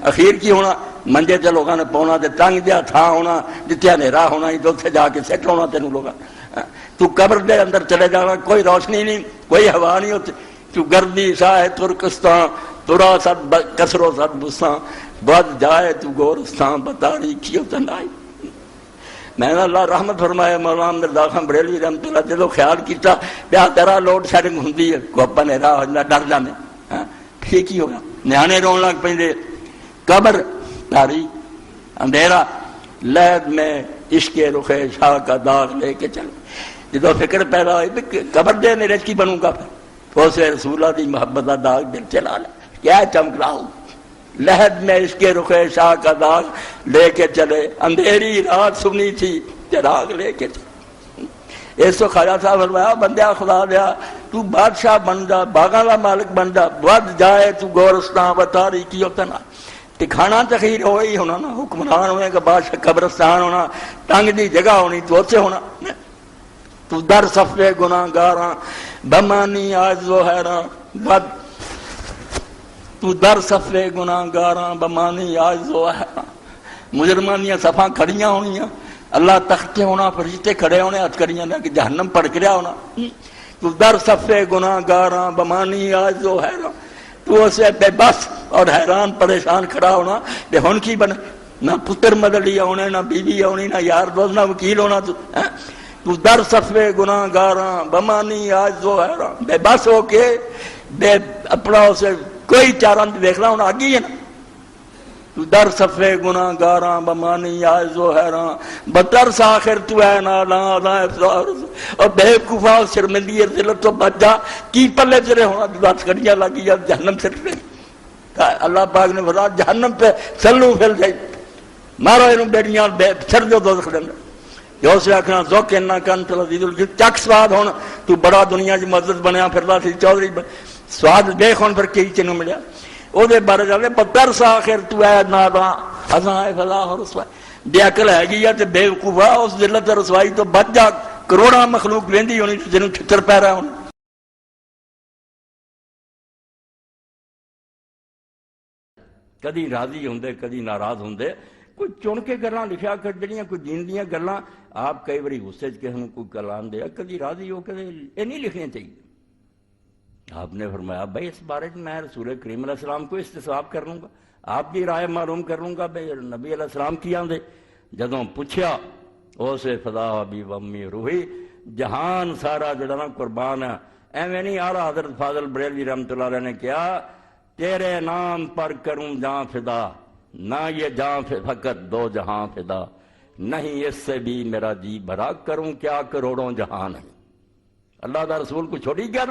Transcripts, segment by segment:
اخیر کی ہونا منجے تے لوگوں نے پاؤنا تے تنگ جہا تھان ہونا جتنے ہنیرا ہونا ہی تو اتنے جا کے سیٹ ہونا تینوں لوگوں تو قبر دے اندر چلے جانا کوئی روشنی نہیں کوئی ہوا نہیں ہوتی تو گردی سا ہے ترکستان ترا سد کسرو سد بستان بد جائے تو گورستان بتا رہی کیوں تنائی میں نے اللہ رحمت فرمایا مولانا مرزا خان بریلوی رحمت اللہ جدو خیال کیتا بیا تیرا لوڈ شیڈنگ ہوندی ہے کو اپا نے راہ ڈر جانے ٹھیک ہی ہوگا نیانے رون لگ پہ قبر تاریخ اندھیرا لہد میں عشق رخ شاہ کا داغ لے کے چلو جدو فکر پیدا ہوئی قبر دے میرے کی بنوں گا پھر اسے رسول اللہ دی محبت کا داغ دل چلا لے کیا چمک رہا ہوں لہد میں عشق رخ شاہ کا داغ لے کے چلے اندھیری رات سنی تھی چراغ لے کے چلے اس تو خواجہ صاحب فرمایا بندیا خدا دیا تو بادشاہ بن جا باغاں کا مالک بن جا ود جائے تو گورستان بتاری کی ہوتا نا ٹھکانا تخیر ہوئی ہونا نا حکمران ہونے کا بادشاہ قبرستان ہونا ٹنگ دی جگہ ہونی تو اتنے ہونا تو در صفے گناہ گاراں بمانی آج و حیران ود تو در صفے گناہ گاراں بمانی آج و حیران مجرمانیاں صفاں کھڑیاں ہونیاں اللہ تختے ہونا فرشتے کھڑے ہونے ہتھکڑیاں نے کہ جہنم پڑھ کے ہونا تو در صفے گناہ گاراں بمانی آج و حیران تو اسے بے بس اور حیران پریشان کھڑا ہونا بے ہن کی بنے نہ پتر مدلی ہونے نہ بیوی ہونی نہ یار دوست نہ وکیل ہونا تو در صفے گناہ گاراں بمانی آج و حیران بے بس ہو کے بے اپنا اسے کوئی چارہ دیکھنا ہونا آگی ہے نا تو در صفے گناہ گاراں بمانی آج و حیران بترس آخر تو ہے نالا اور بے کفا شرمندی ذلت تو بچ جا کی پلے چلے ہونا دس کڑیاں لگی یا جہنم سے اللہ پاک نے فرمایا جہنم پہ سلو پھیل جائے مارو انہوں بیڑیاں سر جو دوزخ دیں جو سے آکھنا ذوق انہا کنت لذیذ الجد چک سواد ہونا تو بڑا دنیا جی مدد بنیا پھرلا سی چودری سواد دیکھ ہون پھر کئی چنوں ملیا او دے بارے جالے بتر سا آخر تو ہے نادا ازاں فضا اور رسوائی بے عقل ہے گی یا تے بے وقوفا اس ذلت رسوائی تو بچ جا کروڑا مخلوق لیندی ہونی جنوں چھتر پہ رہا ہونا کدی راضی ہوندے کدی ناراض ہوندے کوئی چن کے گلاں لکھیا کر جڑیاں کوئی دین دیاں گلاں آپ کئی باری غصے چ کسے نوں کوئی کلام دیا کدی راضی ہو کدی یہ نہیں لکھنے چاہیے آپ نے فرمایا بھائی اس بارے میں رسول کریم علیہ السلام کو استصواب کر لوں گا آپ کی رائے معلوم کر لوں گا بھائی نبی علیہ السلام کی آندے جدوں پوچھیا اسے فدا بھی امی روحی جہان سارا جڑا نا قربان ہے ایویں نہیں آ رہا حضرت فاضل بریلوی رحمۃ اللہ علیہ نے کیا تیرے نام پر کروں جہاں فدا نہ یہ جہاں فقط دو جہاں فدا نہیں اس سے بھی میرا جی بھرا کروں کیا کروڑوں جہان ہے اللہ دا رسول کو چھوڑی گیا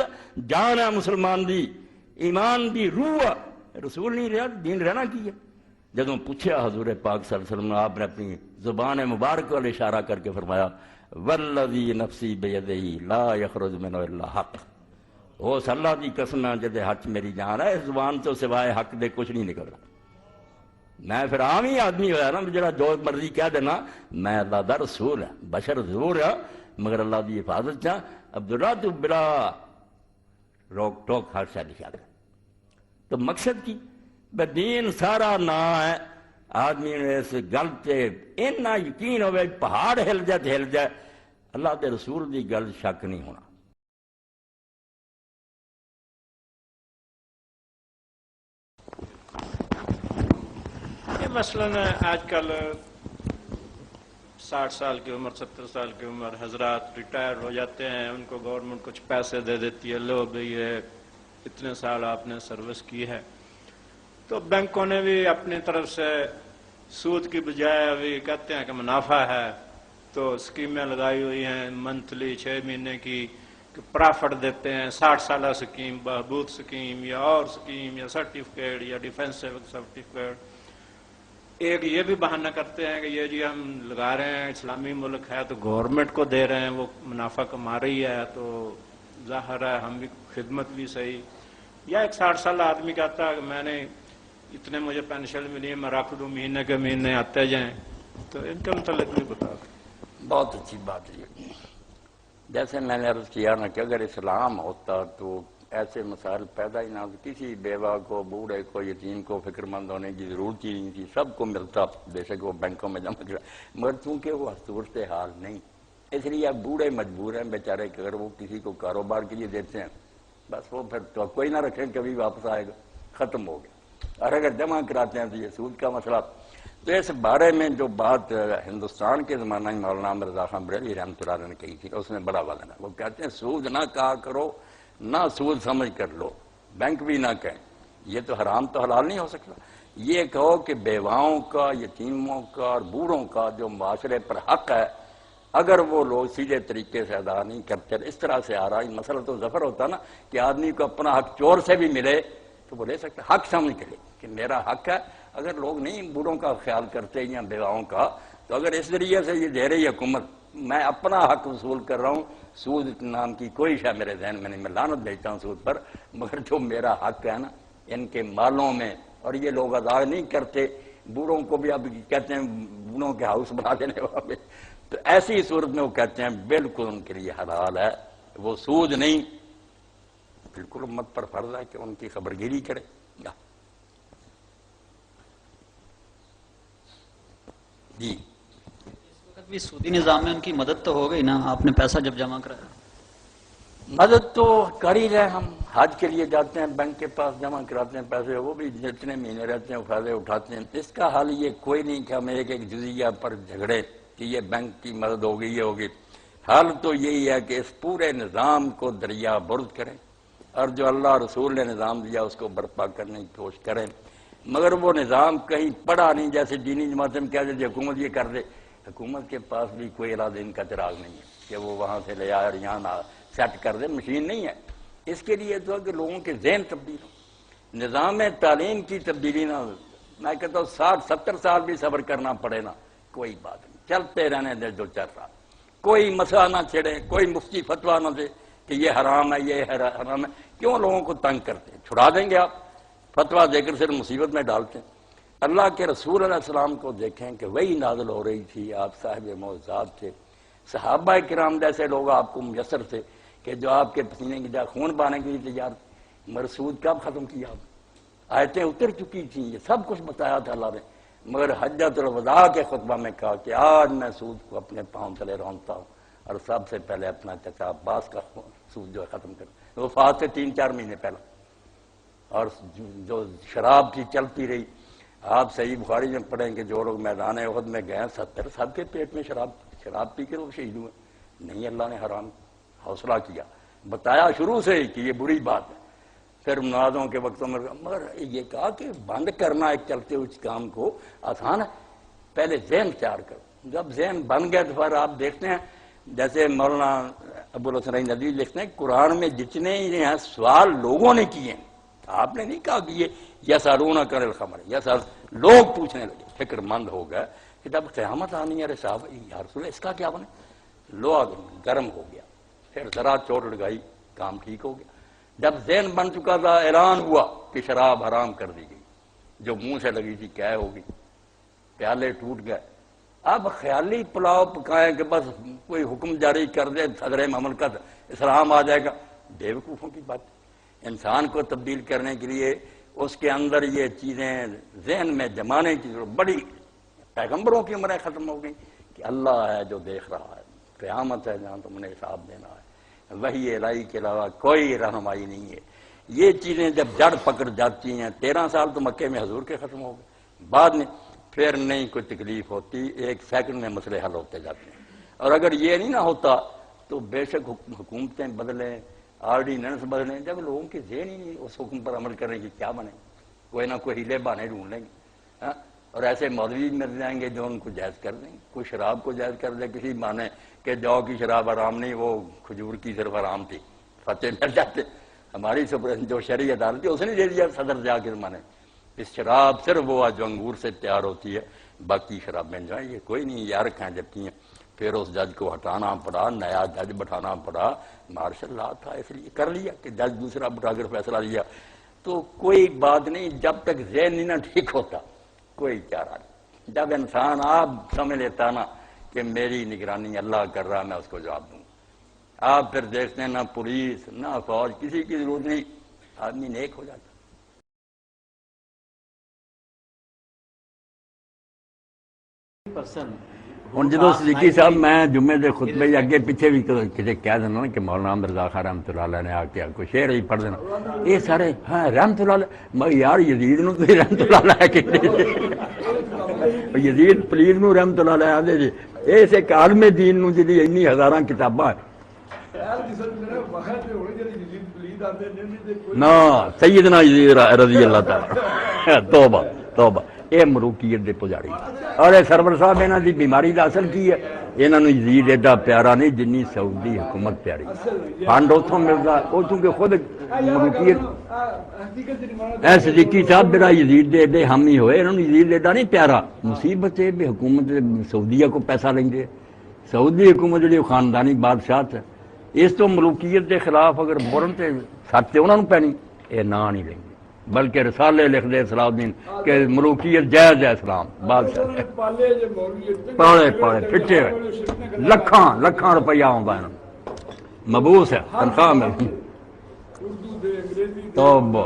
جان ہے مسلمان دی ایمان دی روح رسول نہیں رہا دین رہنا کی ہے جدوں پوچھا حضور پاک صلی اللہ علیہ وسلم آپ نے اپنی زبان مبارک والے اشارہ کر کے فرمایا والذی نفسی بیدہی لا یخرج منہ الا حق اس اللہ دی قسم ہے جدے حق میری جان ہے اس زبان تو سوائے حق دے کچھ نہیں نکل رہا میں پھر عام ہی آدمی ہوا نا جڑا جو مرضی کہہ دینا میں اللہ دا رسول ہے بشر ضرور ہے مگر اللہ دی حفاظت چاہ عبداللہ تو بلا روک ٹوک ہر شاہ لکھا گیا تو مقصد کی دین سارا نا ہے آدمی نے اس گل تے اتنا یقین ہوئے پہاڑ ہل جائے تو ہل جائے اللہ دے رسول دی گل شک نہیں ہونا یہ مثلاً آج کل 60 سال کی عمر 70 سال کی عمر حضرات ریٹائر ہو جاتے ہیں ان کو گورنمنٹ کچھ پیسے دے دیتی ہے لو بھئی یہ اتنے سال آپ نے سروس کی ہے تو بینکوں نے بھی اپنی طرف سے سود کی بجائے ابھی کہتے ہیں کہ منافع ہے تو اسکیمیں لگائی ہوئی ہیں منتھلی 6 مہینے کی پرافٹ دیتے ہیں 60 سالہ سکیم بہبود سکیم یا اور سکیم یا سرٹیفکیٹ یا ڈیفینسو سرٹیفکیٹ ایک یہ بھی بہانہ کرتے ہیں کہ یہ جی ہم لگا رہے ہیں اسلامی ملک ہے تو گورنمنٹ کو دے رہے ہیں وہ منافع کما رہی ہے تو ظاہر ہے ہم بھی خدمت بھی صحیح یا ایک 60 سالہ آدمی کہتا ہے کہ میں نے اتنے مجھے پینشن ملی ہے میں رکھ دوں مہینے کے مہینے آتے جائیں تو ان کے متعلق بھی بتا دیں بہت اچھی بات ہے جیسے میں نے عرض کیا نا کہ اگر اسلام ہوتا تو ایسے مسائل پیدا ہی نہ ہوتے، کسی بیوہ کو، بوڑھے کو، یتیم کو فکر مند ہونے کی ضرورت ہی نہیں تھی، سب کو ملتا، بے شک وہ بینکوں میں جمع کرا، مگر چونکہ وہ صورت حال نہیں، اس لیے اب بوڑھے مجبور ہیں بیچارے کہ اگر وہ کسی کو کاروبار کے لیے دیتے ہیں بس وہ پھر تو کوئی نہ رکھیں کبھی واپس آئے گا، ختم ہو گیا، اور اگر جمع کراتے ہیں تو یہ سود کا مسئلہ۔ تو اس بارے میں جو بات ہندوستان کے زمانہ میں مولانا مرزا خان بریلوی رحمۃ اللہ علیہ نے کہی تھی، اس نے بڑا وزن ہے، وہ کہتے ہیں سود نہ کہا کرو، نہ سود سمجھ کر لو، بینک بھی نہ کہیں، یہ تو حرام تو حلال نہیں ہو سکتا، یہ کہو کہ بیواؤں کا، یتیموں کا اور بوڑھوں کا جو معاشرے پر حق ہے، اگر وہ لوگ سیدھے طریقے سے ادا نہیں کرتے، اس طرح سے آ رہا ہے مسئلہ تو ظفر ہوتا نا کہ آدمی کو اپنا حق چور سے بھی ملے تو وہ لے سکتا، حق سمجھ کے لے کہ میرا حق ہے۔ اگر لوگ نہیں بوڑھوں کا خیال کرتے یا بیواؤں کا، تو اگر اس ذریعے سے یہ دے رہی حکومت میں اپنا حق وصول کر رہا ہوں، سود نام کی کوئی شے میرے ذہن میں نہیں، میں لعنت دیتا ہوں سود پر، مگر جو میرا حق ہے نا ان کے مالوں میں، اور یہ لوگ ادا نہیں کرتے، بوڑھوں کو بھی اب کہتے ہیں بوڑھوں کے ہاؤس بنا دینے والے، تو ایسی صورت میں وہ کہتے ہیں بالکل ان کے لیے حلال ہے، وہ سود نہیں، بالکل امت پر فرض ہے کہ ان کی خبرگیری کرے۔ جی اس وقت بھی سودی نظام میں ان کی مدد تو ہو گئی نا، آپ نے پیسہ جب جمع کرایا؟ مدد تو کر ہی رہے، ہم حج کے لیے جاتے ہیں بینک کے پاس جمع کراتے ہیں پیسے، وہ بھی جتنے مہینے رہتے ہیں وہ فائدے اٹھاتے ہیں۔ اس کا حل یہ کوئی نہیں کہ ہم ایک ایک جزیہ پر جھگڑے کہ یہ بینک کی مدد ہوگی یہ ہوگی، حل تو یہی ہے کہ اس پورے نظام کو دریا برد کریں اور جو اللہ رسول نے نظام دیا اس کو برپا کرنے کی کوشش کریں، مگر وہ نظام کہیں پڑا نہیں، جیسے دینی جماعت میں کہہ دے حکومت یہ کر دے، حکومت کے پاس بھی کوئی ارادہ ان کا چراغ نہیں ہے کہ وہ وہاں سے لے آئے اور یہاں نہ سیٹ کر دے، مشین نہیں ہے۔ اس کے لیے تو کہ لوگوں کے ذہن تبدیل ہو، نظام تعلیم کی تبدیلی نہ ہو، میں کہتا ہوں 60-70 سال بھی صبر کرنا پڑے نا کوئی بات نہیں، چلتے رہنے دے 2-4 سال، کوئی مسئلہ نہ چھڑے، کوئی مفتی فتویٰ نہ دے کہ یہ حرام ہے یہ حرام ہے، کیوں لوگوں کو تنگ کرتے ہیں؟ چھڑا دیں گے آپ، فتویٰ دے کر صرف مصیبت میں ڈالتے ہیں۔ اللہ کے رسول علیہ السلام کو دیکھیں کہ وہی نازل ہو رہی تھی، آپ صاحب معجزات تھے، صحابہ کرام جیسے لوگ آپ کو میسر تھے کہ جو آپ کے پسینے کی جگہ خون بہانے کے لیے تیار تھے، مرسود کب ختم کیا آپ؟ آیتیں اتر چکی تھیں، یہ سب کچھ بتایا تھا اللہ نے، مگر حجۃ الوداع کے خطبہ میں کہا کہ آج میں سود کو اپنے پاؤں تلے رونتا ہوں اور سب سے پہلے اپنا چچا عباس کا سود جو ہے ختم کر، وفات سے 3-4 مہینے پہلے، اور جو شراب کی چلتی رہی، آپ صحیح بخاری میں پڑھیں کہ جو لوگ میدان احد میں گئے 70 سب کے پیٹ میں شراب پی کے وہ شہید ہوئے، نہیں اللہ نے حرام حوصلہ کیا، بتایا شروع سے ہی کہ یہ بری بات ہے، پھر منازوں کے وقتوں میں، مگر یہ کہا کہ بند کرنا ایک چلتے ہوئے کام کو آسان ہے، پہلے ذہن تیار کرو، جب ذہن بن گیا تو پھر آپ دیکھتے ہیں جیسے مولانا ابوالحسن ندوی لکھتے ہیں قرآن میں جتنے ہیں سوال لوگوں نے کیے ہیں، آپ نے نہیں کہا کہ یہ یسالونک عن الخمر، لوگ پوچھنے لگے، فکر مند ہو گئے کہ جب قیامت آنی ہے صاحب یا رسول اس کا کیا بنے، لوگ گرم ہو گیا، پھر ذرا چوٹ لگائی کام ٹھیک ہو گیا، جب ذہن بن چکا تھا اعلان ہوا کہ شراب حرام کر دی گئی، جو منہ سے لگی تھی کیا ہوگی، پیالے ٹوٹ گئے، اب خیالی پلاؤ پکائیں کہ بس کوئی حکم جاری کر دے صدر مملکت اسلام آ جائے گا، بیوقوفوں کی بات، انسان کو تبدیل کرنے کے لیے اس کے اندر یہ چیزیں ذہن میں جمانے کی ضرورت، بڑی پیغمبروں کی عمریں ختم ہو گئی کہ اللہ ہے جو دیکھ رہا ہے، قیامت ہے جہاں تم نے حساب دینا ہے، وحی الہی کے علاوہ کوئی رہنمائی نہیں ہے، یہ چیزیں جب جڑ پکڑ جاتی ہیں، 13 سال تو مکے میں حضور کے ختم ہو گئے، بعد میں پھر نہیں کوئی تکلیف ہوتی، 1 سیکنڈ میں مسئلے حل ہوتے جاتے ہیں، اور اگر یہ نہیں نہ ہوتا تو بے شک حکومتیں بدلیں، آرڈیننس بدلیں، جب لوگوں کے ذہن ہی نہیں اس حکم پر عمل کرنے کی کیا بنے، کوئی نہ کوئی ہیلے بہانے ڈھونڈ لیں گے، اور ایسے مولوی مل جائیں گے جو ان کو جائز کر دیں گے، کوئی شراب کو جائز کر دے کسی معنی کہ جو کی شراب حرام نہیں، وہ کھجور کی صرف حرام تھی، فتح مل جاتے، ہماری جو شرعی عدالت ہے اس نے دے دیا صدر جا کے زمانے، اس شراب صرف وہ جو انگور سے تیار ہوتی ہے، باقی شراب بن جائیں، یہ کوئی نہیں، یار کھائیں جب کی ہیں، پھر اس جج کو ہٹانا پڑا، نیا جج بٹھانا پڑا، مارشل لا تھا اس لیے کر لیا کہ جج دوسرا بٹھا کر فیصلہ لیا، تو کوئی بات نہیں، جب تک ذہن نہیں نہ ٹھیک ہوتا کوئی چارہ نہیں، جب انسان آپ سمجھ لیتا نا کہ میری نگرانی اللہ کر رہا میں اس کو جواب دوں، آپ پھر دیکھتے ہیں نہ پولیس نہ فوج کسی کی ضرورت نہیں، آدمی نیک ہو جاتا۔ ہوں جدو صدیقی صاحب میں جمعے دے خطبے اگے پیچھے بھی کسی کہہ دینا کہ مولانا احمد رضا خان رحمۃ اللہ علیہ نے آ کے کوئی شعر ہی پڑھ دینا، یہ سارے ہاں رحمۃ اللہ علیہ، میں یار یزید نو تسی رحمۃ اللہ علیہ کہتے جی، یزید پلیز نو رحمۃ اللہ علیہ آدھے جی، اس ایک عالم دین نو جی انی ہزاراں کتاباں نا سیدنا یزید رضی اللہ تعالی، توبہ توبہ، یہ مروکیت دے پجاری اور اے سرور صاحب انہاں دی بیماری دا اصل کی ہے، انہاں نو یزید ایڈا پیارا نہیں جنی سعودی حکومت پیاری، فنڈ اتوں ملتا وہ چونکہ خود مروکیت۔ اے صدیقی صاحب میرا یزید دے ایڈے حامی ہوئے، انہوں نے یزید ایڈا نہیں پیارا، مصیبت ہے بھی حکومت سعودیہ کو پیسہ لیں گے، سعودی حکومت جڑی خاندانی بادشاہ ہے، اس تو ملوکیت دے خلاف اگر بولن تے سچ تے انہوں نے پینی، یہ نہ نہیں لیں گے، بلکہ رسالے لکھ دے صلاح الدین کہ ملوکیت جائز ہے اسلام، بادشاہ پالے پالے پھٹے ہوئے لکھاں روپیہ آؤں گا مبوس ہے تنخواہ میں۔ توبہ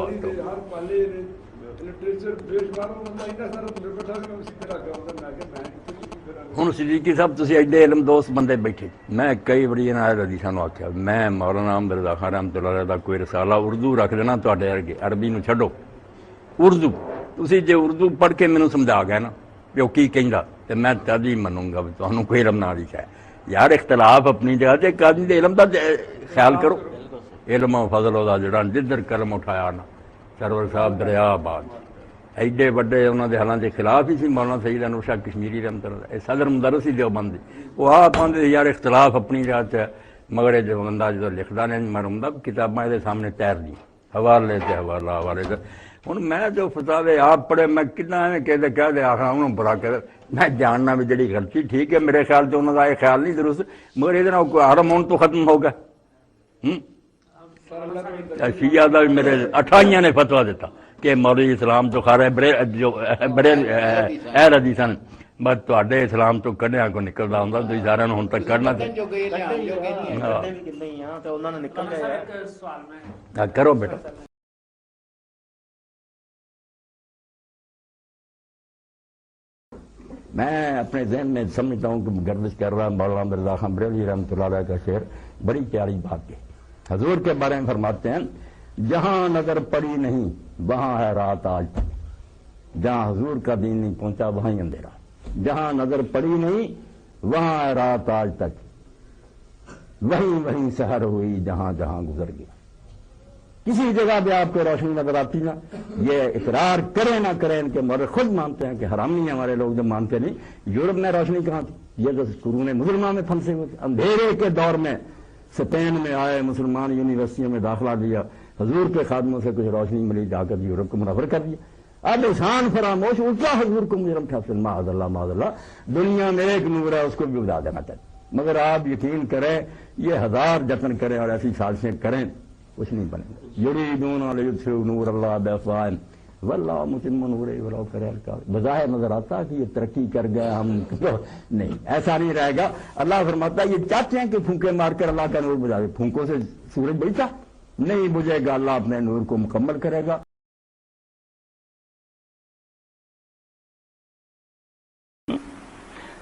ہوں صدیقی صاحب تسی ایڈے علم دوست بندے بیٹھے، میں کئی بڑی حدیثاں نو آکھیا میں مولانا احمد رضا خان رحمۃ اللہ علیہ دا کوئی رسالہ اردو رکھ دینا تواڈے ورگے، عربی نو چھڈو اردو، تسی جے اردو پڑھ کے مینوں سمجھا گئے نا کہ وہ کی کہندا تے میں تد ہی منوں گا بھی تانوں کوئی علم نہ لکھا ہے۔ یار اختلاف اپنی جگہ تے ایک آدمی دے علم دا خیال کرو، علم و فضل دا جڑا جدھر قلم اٹھایا نا سرور صاحب دریا آباد، ایڈے وڈے انہوں دے حالات کے خلاف ہی سی مولانا سید انور شاہ کشمیری رحمۃ اللہ، صدر مدرس ہی دیوبند، وہ آپ آدھے یار اختلاف اپنی جگہ سے، مگر یہ جو بندہ جدو لکھتا نہیں مرمدہ کتاباں یہ سامنے تیر دی حوالے سے حوالے سے، ہوں میں جو فتاوے آپ پڑھے میں کتنا کہہ دے آخر انہوں برا کہہ میں جاننا بھی جڑی غلطی ٹھیک ہے میرے خیال سے انہوں کا یہ خیال نہیں درست، مگر یہ حرم ہون تو ختم ہو گیا۔ شیعہ دا میرے 28 نے فتویٰ دیتا کہ مولوی اسلام تو کھا رہے بڑے اہل حدیث ہیں، بس تواڈے اسلام تو کڈیا کو نکلدا ہوندا تو سارے ہن تک کڈنا کرو بیٹا۔ میں اپنے ذہن میں سمجھتا ہوں کہ گردش کر رہا مولانا رضا خان بریلوی رحمۃ اللہ علیہ کا شعر بڑی پیاری بات ہے، حضور کے بارے میں فرماتے ہیں جہاں نظر پڑی نہیں وہاں ہے رات آج تک، جہاں حضور کا دین نہیں پہنچا وہاں ہی اندھیرا، جہاں نظر پڑی نہیں وہاں ہے رات آج تک، وہیں سحر ہوئی جہاں جہاں گزر گیا۔ کسی جگہ بھی آپ کو روشنی نظر آتی نا، یہ اقرار کریں نہ کریں ان کے مورخ خود مانتے ہیں کہ حرامی ہیں ہمارے لوگ جو مانتے نہیں، یورپ میں روشنی کہاں تھی، یہ تو قرون مسلمان میں پھنسے ہوئے تھے، اندھیرے کے دور میں اسپین میں آئے مسلمان یونیورسٹیوں میں داخلہ دیا، حضور کے خادموں سے کچھ روشنی ملی، جا کر یورپ کو منور کر دیا، اب احسان فراموش الٹا حضور کو مجرم ٹھہراتے، معاذ اللہ دنیا میں ایک نور ہے اس کو بھی اڑا دینا چاہتے، مگر آپ یقین کریں یہ ہزار جتن کریں اور ایسی سازشیں کریں کچھ نہیں بنے گا۔ یریدون لیطفئوا نور اللہ بافواہہم واللہ متم نورہ ولو کرہ الکافرون، بظاہر نظر آتا کہ یہ ترقی کر گئے ہم نہیں، ایسا نہیں رہے گا۔ اللہ فرماتا ہے یہ چاہتے ہیں کہ پھونکے مار کر اللہ کا نور بجھا دے، پھونکوں سے سورج بجھتا نہیں بجھے گا، اللہ اپنے نور کو مکمل کرے گا۔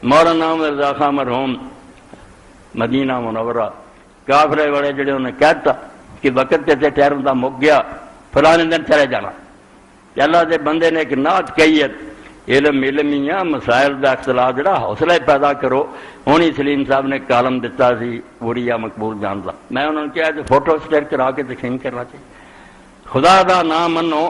مولانا رضا خان مرحوم مدینہ منورہ کافرے والے جڑے انہیں کہتا کہ وقت تے ٹھہرن دا مک گیا فلانے دن چلے جانا، اللہ دے بندے نے ایک نعت کہی ہے علم علمیاں مسائل دا اختلاف جڑا حوصلہ پیدا کرو، ہونی سلیم صاحب نے کالم دیتا سی وڑیا مقبول جان دا، میں انہوں نے کہا کہ فوٹو سٹیٹ کرا کے تقسیم کرنا چاہیے، خدا دا نام منو،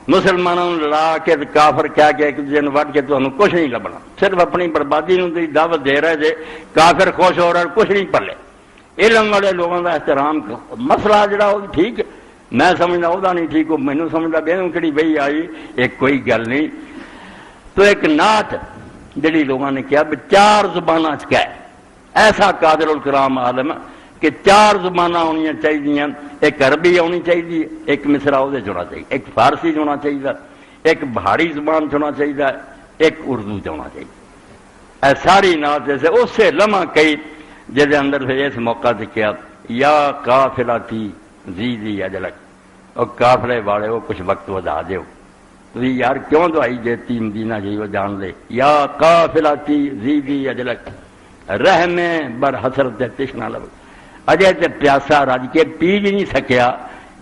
مسلمانوں لڑا کے کافر کہہ کے ایک دوسرے وڈ کے تمہیں کچھ نہیں لبنا، صرف اپنی بربادی نو دعوت دے رہے جے، کافر خوش ہو رہا کچھ نہیں پلے۔ علم والے لوگوں کا احترام مسئلہ جڑا وہ ٹھیک ہے، میں سمجھنا وہ نہیں ٹھیک، وہ مینوں سمجھتا بے کہڑی بئی آئی ایک کوئی گل نہیں۔ تو ایک نعت جڑی لوگوں نے کیا چار زباناں چ کہے، ایسا قادر الکرام عالم کہ چار زباناں ہونی چاہیے، ایک عربی ہونی چاہیے، ایک مصرا وہ ہونا چاہیے، ایک فارسی ہونا چاہیے، ایک بہاری زبان ہونا چاہیے، ایک اردو ہونا چاہیے۔ اے ساری نعت جیسے اسے لمحہ کئی جہاں اندر سے اس موقع سے کیا یا قافلاتی زیدی اجلک، اور قافلے والے وہ کچھ وقت ودا دیو، تو یار کیوں دعائی دیتی مدینہ جی وہ جان لے، یا قافلاتی زیدی اجلک رحم بر حسرت تشنا لب، اجے تے پیاسا رج کے پی بھی نہیں سکیا،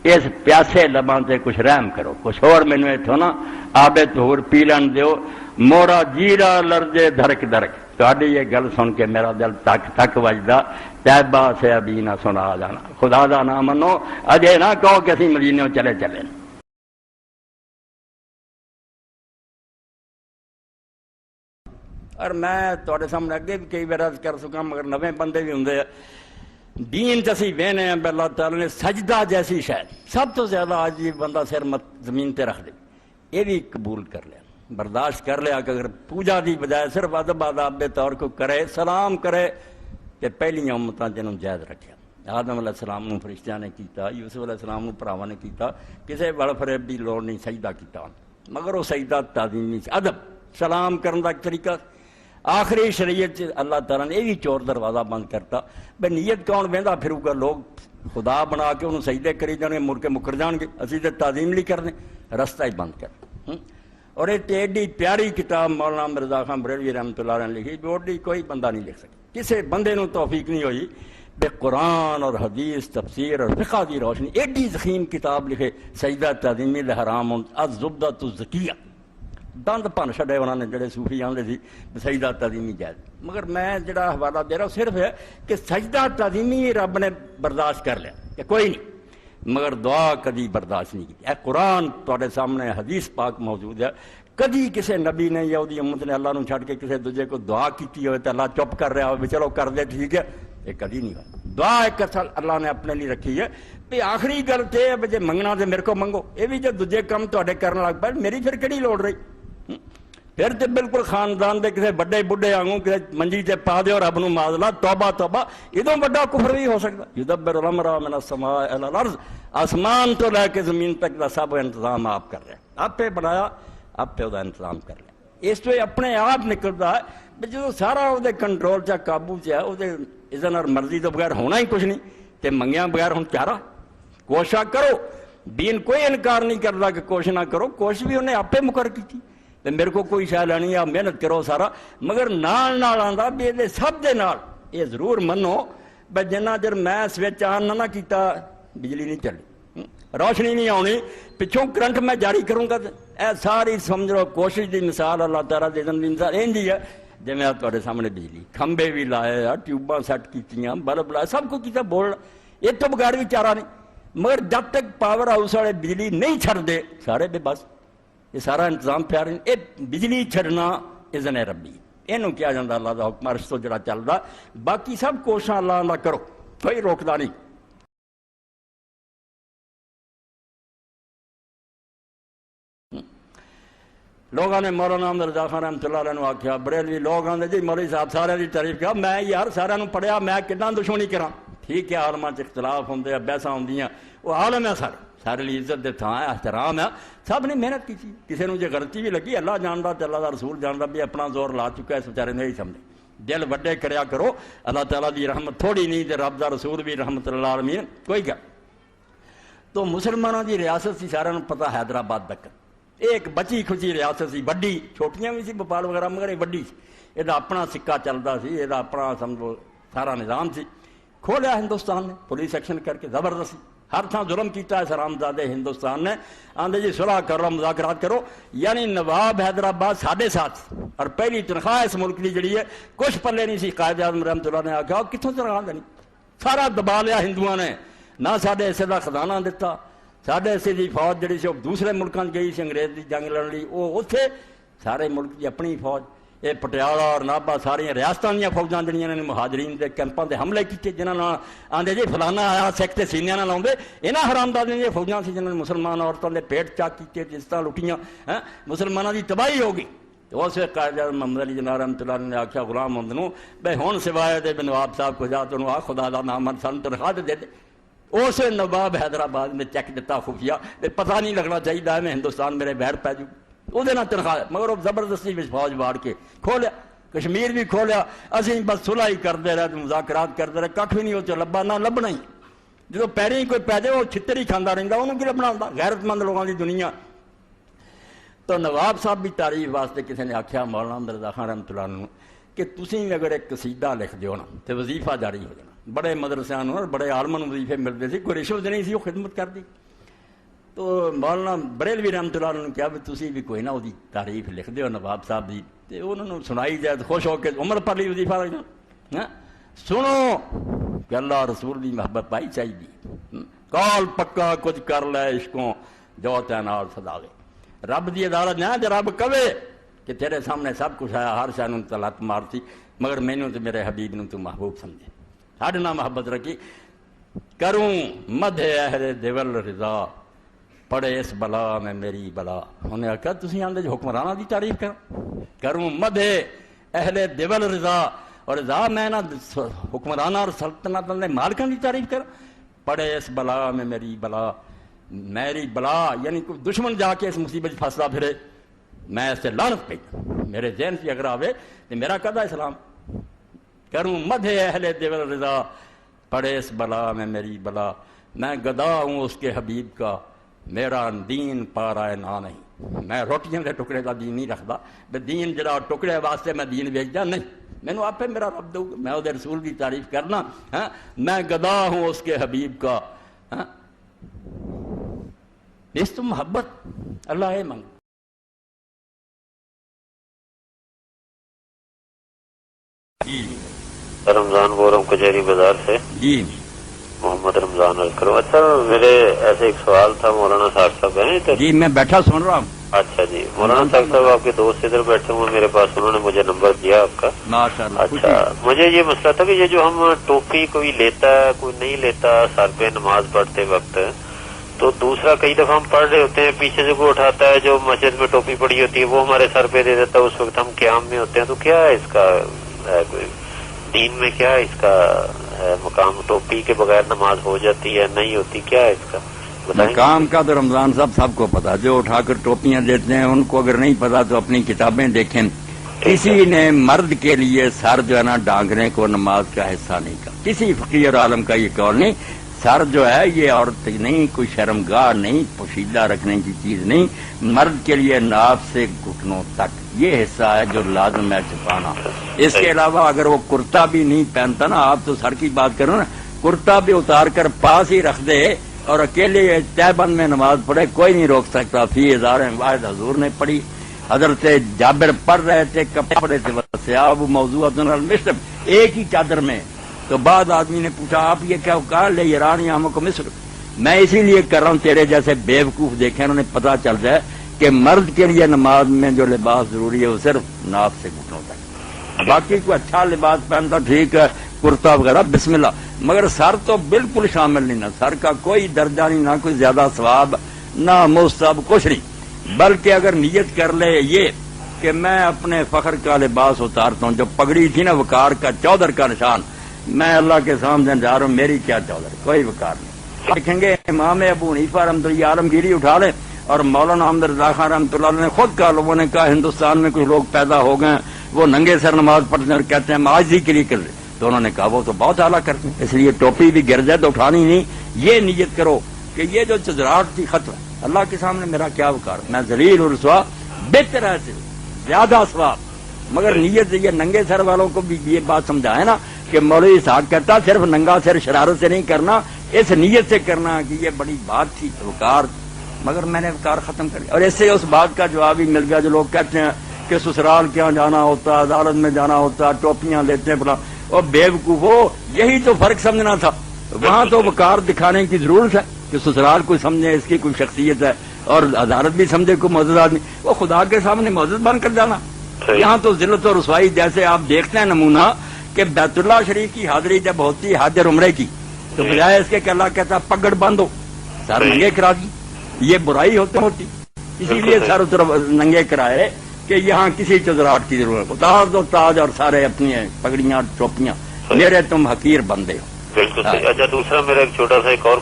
اس پیاسے لباں تے کچھ رحم کرو، کچھ اور مینوں اتھوں نا آب طہور پی لین دیو، مورا جیرا لرجے دھڑک دھڑک۔ تہاڈی یہ گل سن کے میرا دل تک تک وجدا، طیبہ سے ابھی نہ سنا جانا، خدا دا نام منو، اجے نہ کہو کہ اسی مدینے چلے چلے۔ اور میں تواڈے سامنے اگے بھی کئی بار عرض کر سکا، مگر نویں بندے بھی ہوندے دین چسی وہنے ہیں اللہ تعالیٰ نے سجدہ جیسی شاید سب تو زیادہ آج یہ بندہ سر زمین تے رکھ دے، یہ بھی قبول کر لیا، برداشت کر لیا کہ اگر پوجا دی بجائے صرف ادب آداب بے طور کو کرے، سلام کرے، کہ پہلی امتاں جنہوں جائز رکھیا، آدم علیہ السلام نو فرشتیاں نے کیتا، یوسف علیہ السلام نو بھراواں نے کیتا، کسے بڑ فریب دی لوڑ نہیں، سجدہ کیتا، مگر وہ سجدہ تعظیمی ادب سلام کرن دا ایک طریقہ۔ آخری شریعت اللہ تعالیٰ نے یہ بھی چور دروازہ بند کرتا، بھئی نیت کون وہندا پھروگا، لوگ خدا بنا کے انہوں سجدے کری جانے مڑ کے مکر جان گے، اسی تے تعظیم نہیں کرنے، رستہ ہی بند کر۔ اور یہ ایڈی پیاری کتاب مولانا مرزا خان بریلوی رحمۃ اللہ علیہ نے لکھی، بوڈی کوئی بندہ نہیں لکھ سکتا، کسی بندے نو توفیق نہیں ہوئی بے قرآن اور حدیث تفسیر اور فقہ دی روشنی ایڈی ضخیم کتاب لکھے، سجدہ تعظیمی لحرام الزبدۃ الزکیہ، دند پن چھڈے انہوں نے جڑے صوفی آندے سی سجدہ تعظیمی جائز، مگر میں جڑا حوالہ دے رہا ہوں صرف ہے کہ سجدہ تعظیمی رب نے برداشت کر لیا کہ کوئی نہیں، مگر دعا کدی برداشت نہیں کی۔ اے قرآن تواڈے سامنے حدیث پاک موجود ہے، کدی کسی نبی نے یا دی امت نے اللہ نو چھڈ کے کسی دوجے کو دعا کیتی ہوئے تو اللہ چپ کر رہا ہو چلو کر دے ٹھیک ہے، یہ کدی نہیں ہوا۔ دعا ایک اصل اللہ نے اپنے لیے رکھی ہے، بھی آخری گل تے ہے جے منگنا تے میرے کو منگو، یہ بھی جو دوجے کم تواڈے کرن لگ پے میری پھر کہڑی لوڑ رہی، پھر تے بالکل خاندان دے کسی بڑے بڈھے آنگوں کسی منجی تے پا دیو رب نو معذلہ توبہ توبہ، ادوں بڑا کفر بھی ہو سکتا۔ یدبر الامر من السماء الی الارض، آسمان تو لے کے زمین تک دا سب انتظام آپ کر رہے ہیں، آپ پہ بنایا آپ پہ دا انتظام کر لیا، اس تو اپنے آپ نکلتا ہے جو سارا وہ کنٹرول چا قابو چ ہے، وہ اذن اور مرضی تو بغیر ہونا ہی کچھ نہیں، تے منگیا بغیر ہوں کیا رہا، کوشش کرو، دین کوئی انکار نہیں کرتا کہ کوشش نہ کرو، کوشش بھی انہیں آپ پہ مقرر کی تھی، میرے کو کوئی شاید لینی ہے محنت کرو سارا، مگر نال نال آندا بھی یہ سب دے نال یہ ضرور منو بھائی جنہ چر میں سوئچ آن نہ کیتا بجلی نہیں چلی، روشنی نہیں آنی، پچھوں کرنٹ میں جاری کروں گا، اے ساری سمجھ لو کوشش دی مثال اللہ تعالیٰ دے دن دی مثال اینجی ہے، جی میں تواڈے سامنے بجلی کھمبے بھی لائے، ٹیوباں سیٹ کیتیاں، بلب لائے، سب کچھ کیتا، بول یہ تو بغیر بھی چارہ نہیں، مگر جب تک پاور ہاؤس والے بجلی نہیں چھڑ دے سارے بے بس، یہ سارا انتظام پیار یہ بجلی چھڑنا اذن ربی، یہ کیا جاتا اللہ کا حکم عرش تو جڑا چلتا، باقی سب کوشش اللہ نہ کرو، کوئی روکتا نہیں۔ لوگوں نے مولانا مرزا خان رحمۃ اللہ علیہ آخیا، بریلوی لوگ آتے جی مولوی صاحب سارے کی تعریف کیا، میں یار سارا پڑھیا میں کتنا دشمنی کرا، ٹھیک ہے عالماں اختلاف ہوں بحثاں ہوں، وہ عالم ہے سارے لیے عزت دے تھان ہے، احترام ہے، سب نے محنت کی، کسی نے جی غلطی بھی لگی اللہ جانتا تو اللہ کا رسول جانتا بھی اپنا زور لا چکا ہے، اس بیچارے نے یہی سمجھے، دل وڈے کریا کرو، اللہ تعالیٰ دی رحمت تھوڑی نہیں تے رب دا رسول بھی رحمت اللہ عالمین کوئی گل۔ تو مسلمانوں دی ریاست سی سارے پتہ حیدرآباد تک، ایک بچی کھچی ریاست سی، وڈی چھوٹیاں بھی سی بھوپال وغیرہ مگر یہ وڈی سی، یہ اپنا سکہ چلتا سی، یہ اپنا سمجھو سارا نظام سی، کھولیا ہندوستان نے پولیس ایکشن کر کے زبردستی، ہر تھان ظلم کیتا ہے حرامزادے ہندوستان نے، آندے جی صلح کرو مذاکرات کرو، یعنی نواب حیدرآباد ساڈے ساتھ، اور پہلی تنخواہ اس ملک کی جڑی ہے کچھ پلے نہیں سی، قائد اعظم رحمۃ اللہ نے آخیا کتوں تنخواہ دینی، سارا دبا لیا ہندوؤں نے، نہ ساڈے حصے کا خزانہ دتا، ساڈے حصے کی فوج جڑی سی وہ دوسرے ملکوں گئی سی انگریز کی جنگ لڑن لی، وہ اتنے سارے ملک کی اپنی فوج، یہ پٹیالہ اور نابا ساریا ریاستوں دیا فوجاں جڑیاں نے مہاجرین کے کیمپاں سے حملے کیتے، جنہوں آدھے جی فلانا آیا سکھ تے سینیاں نہ لاؤندے، یہاں حرامزادیاں دیا فوجاں سی جنہوں نے مسلمان عورتوں کے پیٹ چاک کیتے، جس طرح لٹیاں، مسلمانوں کی تباہی ہو گئی۔ تو اس وقت قائد اعظم محمد علی جناح رحمۃ اللہ نے آخیا غلام محمد نو بھائی ہوں سوائے دے نواب صاحب کو جا تو آ خدا دا نام سن تنخواہ دے دے، اس نواب حیدرآباد میں چیک دیتا خفیہ، پتہ نہیں لگنا چاہیے میں ہندوستان میرے بہر پی جاؤ، وہ تنخواہ، مگر وہ زبردستی فوج واڑ کے کھولیا، کشمیر بھی کھولیا اسی بس صلح ہی کرتے رہے مذاکرات کرتے رہے کھ بھی نہیں وہ لبا نہ لبنا ہی جو پیریں ہی کوئی پی جائے وہ چھتر ہی کھانا رہتا انہوں کی لبنا ہوتا غیرت مند لوگوں کی دنیا تو نواب صاحب بھی تعریف واسطے کسی نے آخیا مولانا احمد رضا خان رحمۃ اللہ عنہ کہ تسی بھی اگر ایک قصیدہ لکھ دیو نا تو وظیفہ جاری ہو جانا بڑے مدرسیاں اور بڑے عالموں وظیفے ملتے تھے کوئی رشوت نہیں سی وہ خدمت کر دی تو مولانا بریلوی رحمۃ اللہ عنہ نے کہا بھی تسی بھی کوئی نہ وہ تعریف لکھ دیو نواب صاحب دی تو انہوں نے سنائی جائے تو خوش ہو کے عمر پر لی وظیفہ لگنا سنو کہ اللہ رسول دی محبت پائی چاہیے کال پکا کچھ کر لے عشقوں جو تینار سدا دے رب دی عدالت نہ جو رب کہے کہ تیرے سامنے سب کچھ آیا ہر شے نوں لت مارتی مگر مینوں تے میرے حبیب نوں تو محبوب سمجھے ساڈے نال محبت رکھی کروں مدح اہل دیول رضا پڑے اس بلا میں میری بلا انہیں آخیا تسی آندے جو حکمرانہ دی تعریف کروں مدح اہل دیول رضا اور رضا میں نہ حکمرانہ اور سلطنت دے مالکاں دی تعریف کر پڑے اس بلا میں میری بلا یعنی کوئی دشمن جا کے اس مصیبت پھنستا پھرے میں اس سے لعنت پہ میرے ذہن سے اگر آوے تو میرا قدا اسلام کروں مدح اہل دیول رضا پڑے اس بلا میں میری بلا میں گدا ہوں اس کے حبیب کا میرا دین پارا نہ نہیں میں روٹیاں کے ٹکڑے کا دین نہیں رکھتا بے دین جڑا ٹکڑے واسطے میں دین بیچتا نہیں مینوں آپ میرا رب دو میں وہ رسول کی تعریف کرنا میں گدا ہوں اس کے حبیب کا اس تو محبت اللہ ہے منگ رمضان بول رہا ہوں کچہری بازار سے جی محمد رمضان عرض کروں اچھا میرے ایسے ایک سوال تھا مولانا صاحب ہیں ادھر جی میں بیٹھا سن رہا ہوں اچھا جی مولانا صاحب آپ کے دوست ادھر بیٹھے ہوئے میرے پاس انہوں نے مجھے نمبر دیا آپ کا ماشاءاللہ اچھا مجھے یہ مسئلہ تھا کہ یہ جو ہم ٹوپی کوئی لیتا ہے کوئی نہیں لیتا سر پہ نماز پڑھتے وقت تو دوسرا کئی دفعہ ہم پڑھ رہے ہوتے ہیں پیچھے سے کوئی اٹھاتا ہے جو مسجد میں ٹوپی پڑی ہوتی ہے وہ ہمارے سر پہ دے دیتا ہے اس وقت ہم قیام میں ہوتے ہیں تو کیا ہے اس کا ہے کوئی دین میں کیا ہے اس کا مقام ٹوپی کے بغیر نماز ہو جاتی ہے نہیں ہوتی کیا ہے اس کا مقام کا تو رمضان صاحب سب کو پتا جو اٹھا کر ٹوپیاں دیتے ہیں ان کو اگر نہیں پتا تو اپنی کتابیں دیکھیں کسی نے مرد کے لیے سر جو ہے نا ڈانگنے کو نماز کا حصہ نہیں کہا کسی فقیر عالم کا یہ قول نہیں سر جو ہے یہ عورت نہیں کوئی شرمگاہ نہیں پوشیدہ رکھنے کی چیز نہیں مرد کے لیے ناف سے گھٹنوں تک یہ حصہ ہے جو لازم ہے چھپانا اس کے علاوہ اگر وہ کرتا بھی نہیں پہنتا نا آپ تو سر کی بات کرو نا کرتا بھی اتار کر پاس ہی رکھ دے اور اکیلے تہبند میں نماز پڑھے کوئی نہیں روک سکتا فی ہزار واحد حضور نے پڑھی حضرت جابر پڑھ رہے تھے کپڑے سے سیاب موضوعات المشرب ایک ہی چادر میں تو بعد آدمی نے پوچھا آپ یہ کیا کہا لے ایرانی ہم کو مصر میں اسی لیے کر رہا ہوں تیرے جیسے بے وقوف دیکھیں انہوں نے پتا چل جائے کہ مرد کے لیے نماز میں جو لباس ضروری ہے وہ صرف ناف سے گھٹنوں تک باقی کوئی اچھا لباس پہنتا ٹھیک ہے کرتا وغیرہ بسم اللہ مگر سر تو بالکل شامل نہیں نہ سر کا کوئی درجہ نہیں نہ کوئی زیادہ ثواب نہ مستحب کچھ نہیں بلکہ اگر نیت کر لے یہ کہ میں اپنے فخر کا لباس اتارتا ہوں جو پگڑی تھی نا وقار کا چودھر کا نشان میں اللہ کے سامنے جا رہا ہوں میری کیا چودھر کوئی وقار نہیں دیکھیں گے امام ابو حنیفہ رحمۃ اللہ عالمگیری اٹھا لیں اور مولانا احمد رضا خان رحمۃ اللہ نے خود کہا لوگوں نے کہا ہندوستان میں کچھ لوگ پیدا ہو گئے وہ ننگے سر نماز پڑھتے ہیں اور کہتے ہیں ہم آج ہی کے لیے کر لیں تو انہوں نے کہا وہ تو بہت اعلیٰ کرتے ہیں اس لیے ٹوپی بھی گر جائے تو اٹھانی نہیں یہ نیت کرو کہ یہ جو چزراہٹ کی ختم ہے اللہ کے سامنے میرا کیا وقار میں ذلیل اور رسوا بہتر ہے زیادہ ثواب مگر نیت یہ ننگے سر والوں کو بھی یہ بات سمجھائے نا کہ مولوی صاحب کہتا صرف ننگا سر شرارت سے نہیں کرنا اس نیت سے کرنا کہ یہ بڑی بات تھی وقار مگر میں نے وقار ختم کر لیا اور اس سے اس بات کا جواب ہی مل گیا جو لوگ کہتے ہیں کہ سسرال کیا جانا ہوتا عدالت میں جانا ہوتا ٹوپیاں لیتے ہیں بلا اور بے وقوف ہو یہی تو فرق سمجھنا تھا وہاں تو وقار دکھانے کی ضرورت ہے کہ سسرال کوئی سمجھے اس کی کوئی شخصیت ہے اور عدالت بھی سمجھے کوئی معزز آدمی وہ خدا کے سامنے معزز بن کر جانا یہاں تو ذلت و رسوائی جیسے آپ دیکھتے ہیں نمونہ کہ بیت اللہ شریف کی حاضری جب ہوتی حج اور عمرے کی تو بجائے اس کے کہ اللہ کہتا پگڑ باندھو سر ننگے کرا دی یہ برائی ہوتی اسی لیے سر ننگے کرائے کہ یہاں کسی چزراہٹ کی ضرورت اتار دو تاج اور سارے اپنی پگڑیاں ٹوپیاں میرے تم حقیر بندے ہو بالکل اچھا دوسرا میرا ایک چھوٹا سا ایک اور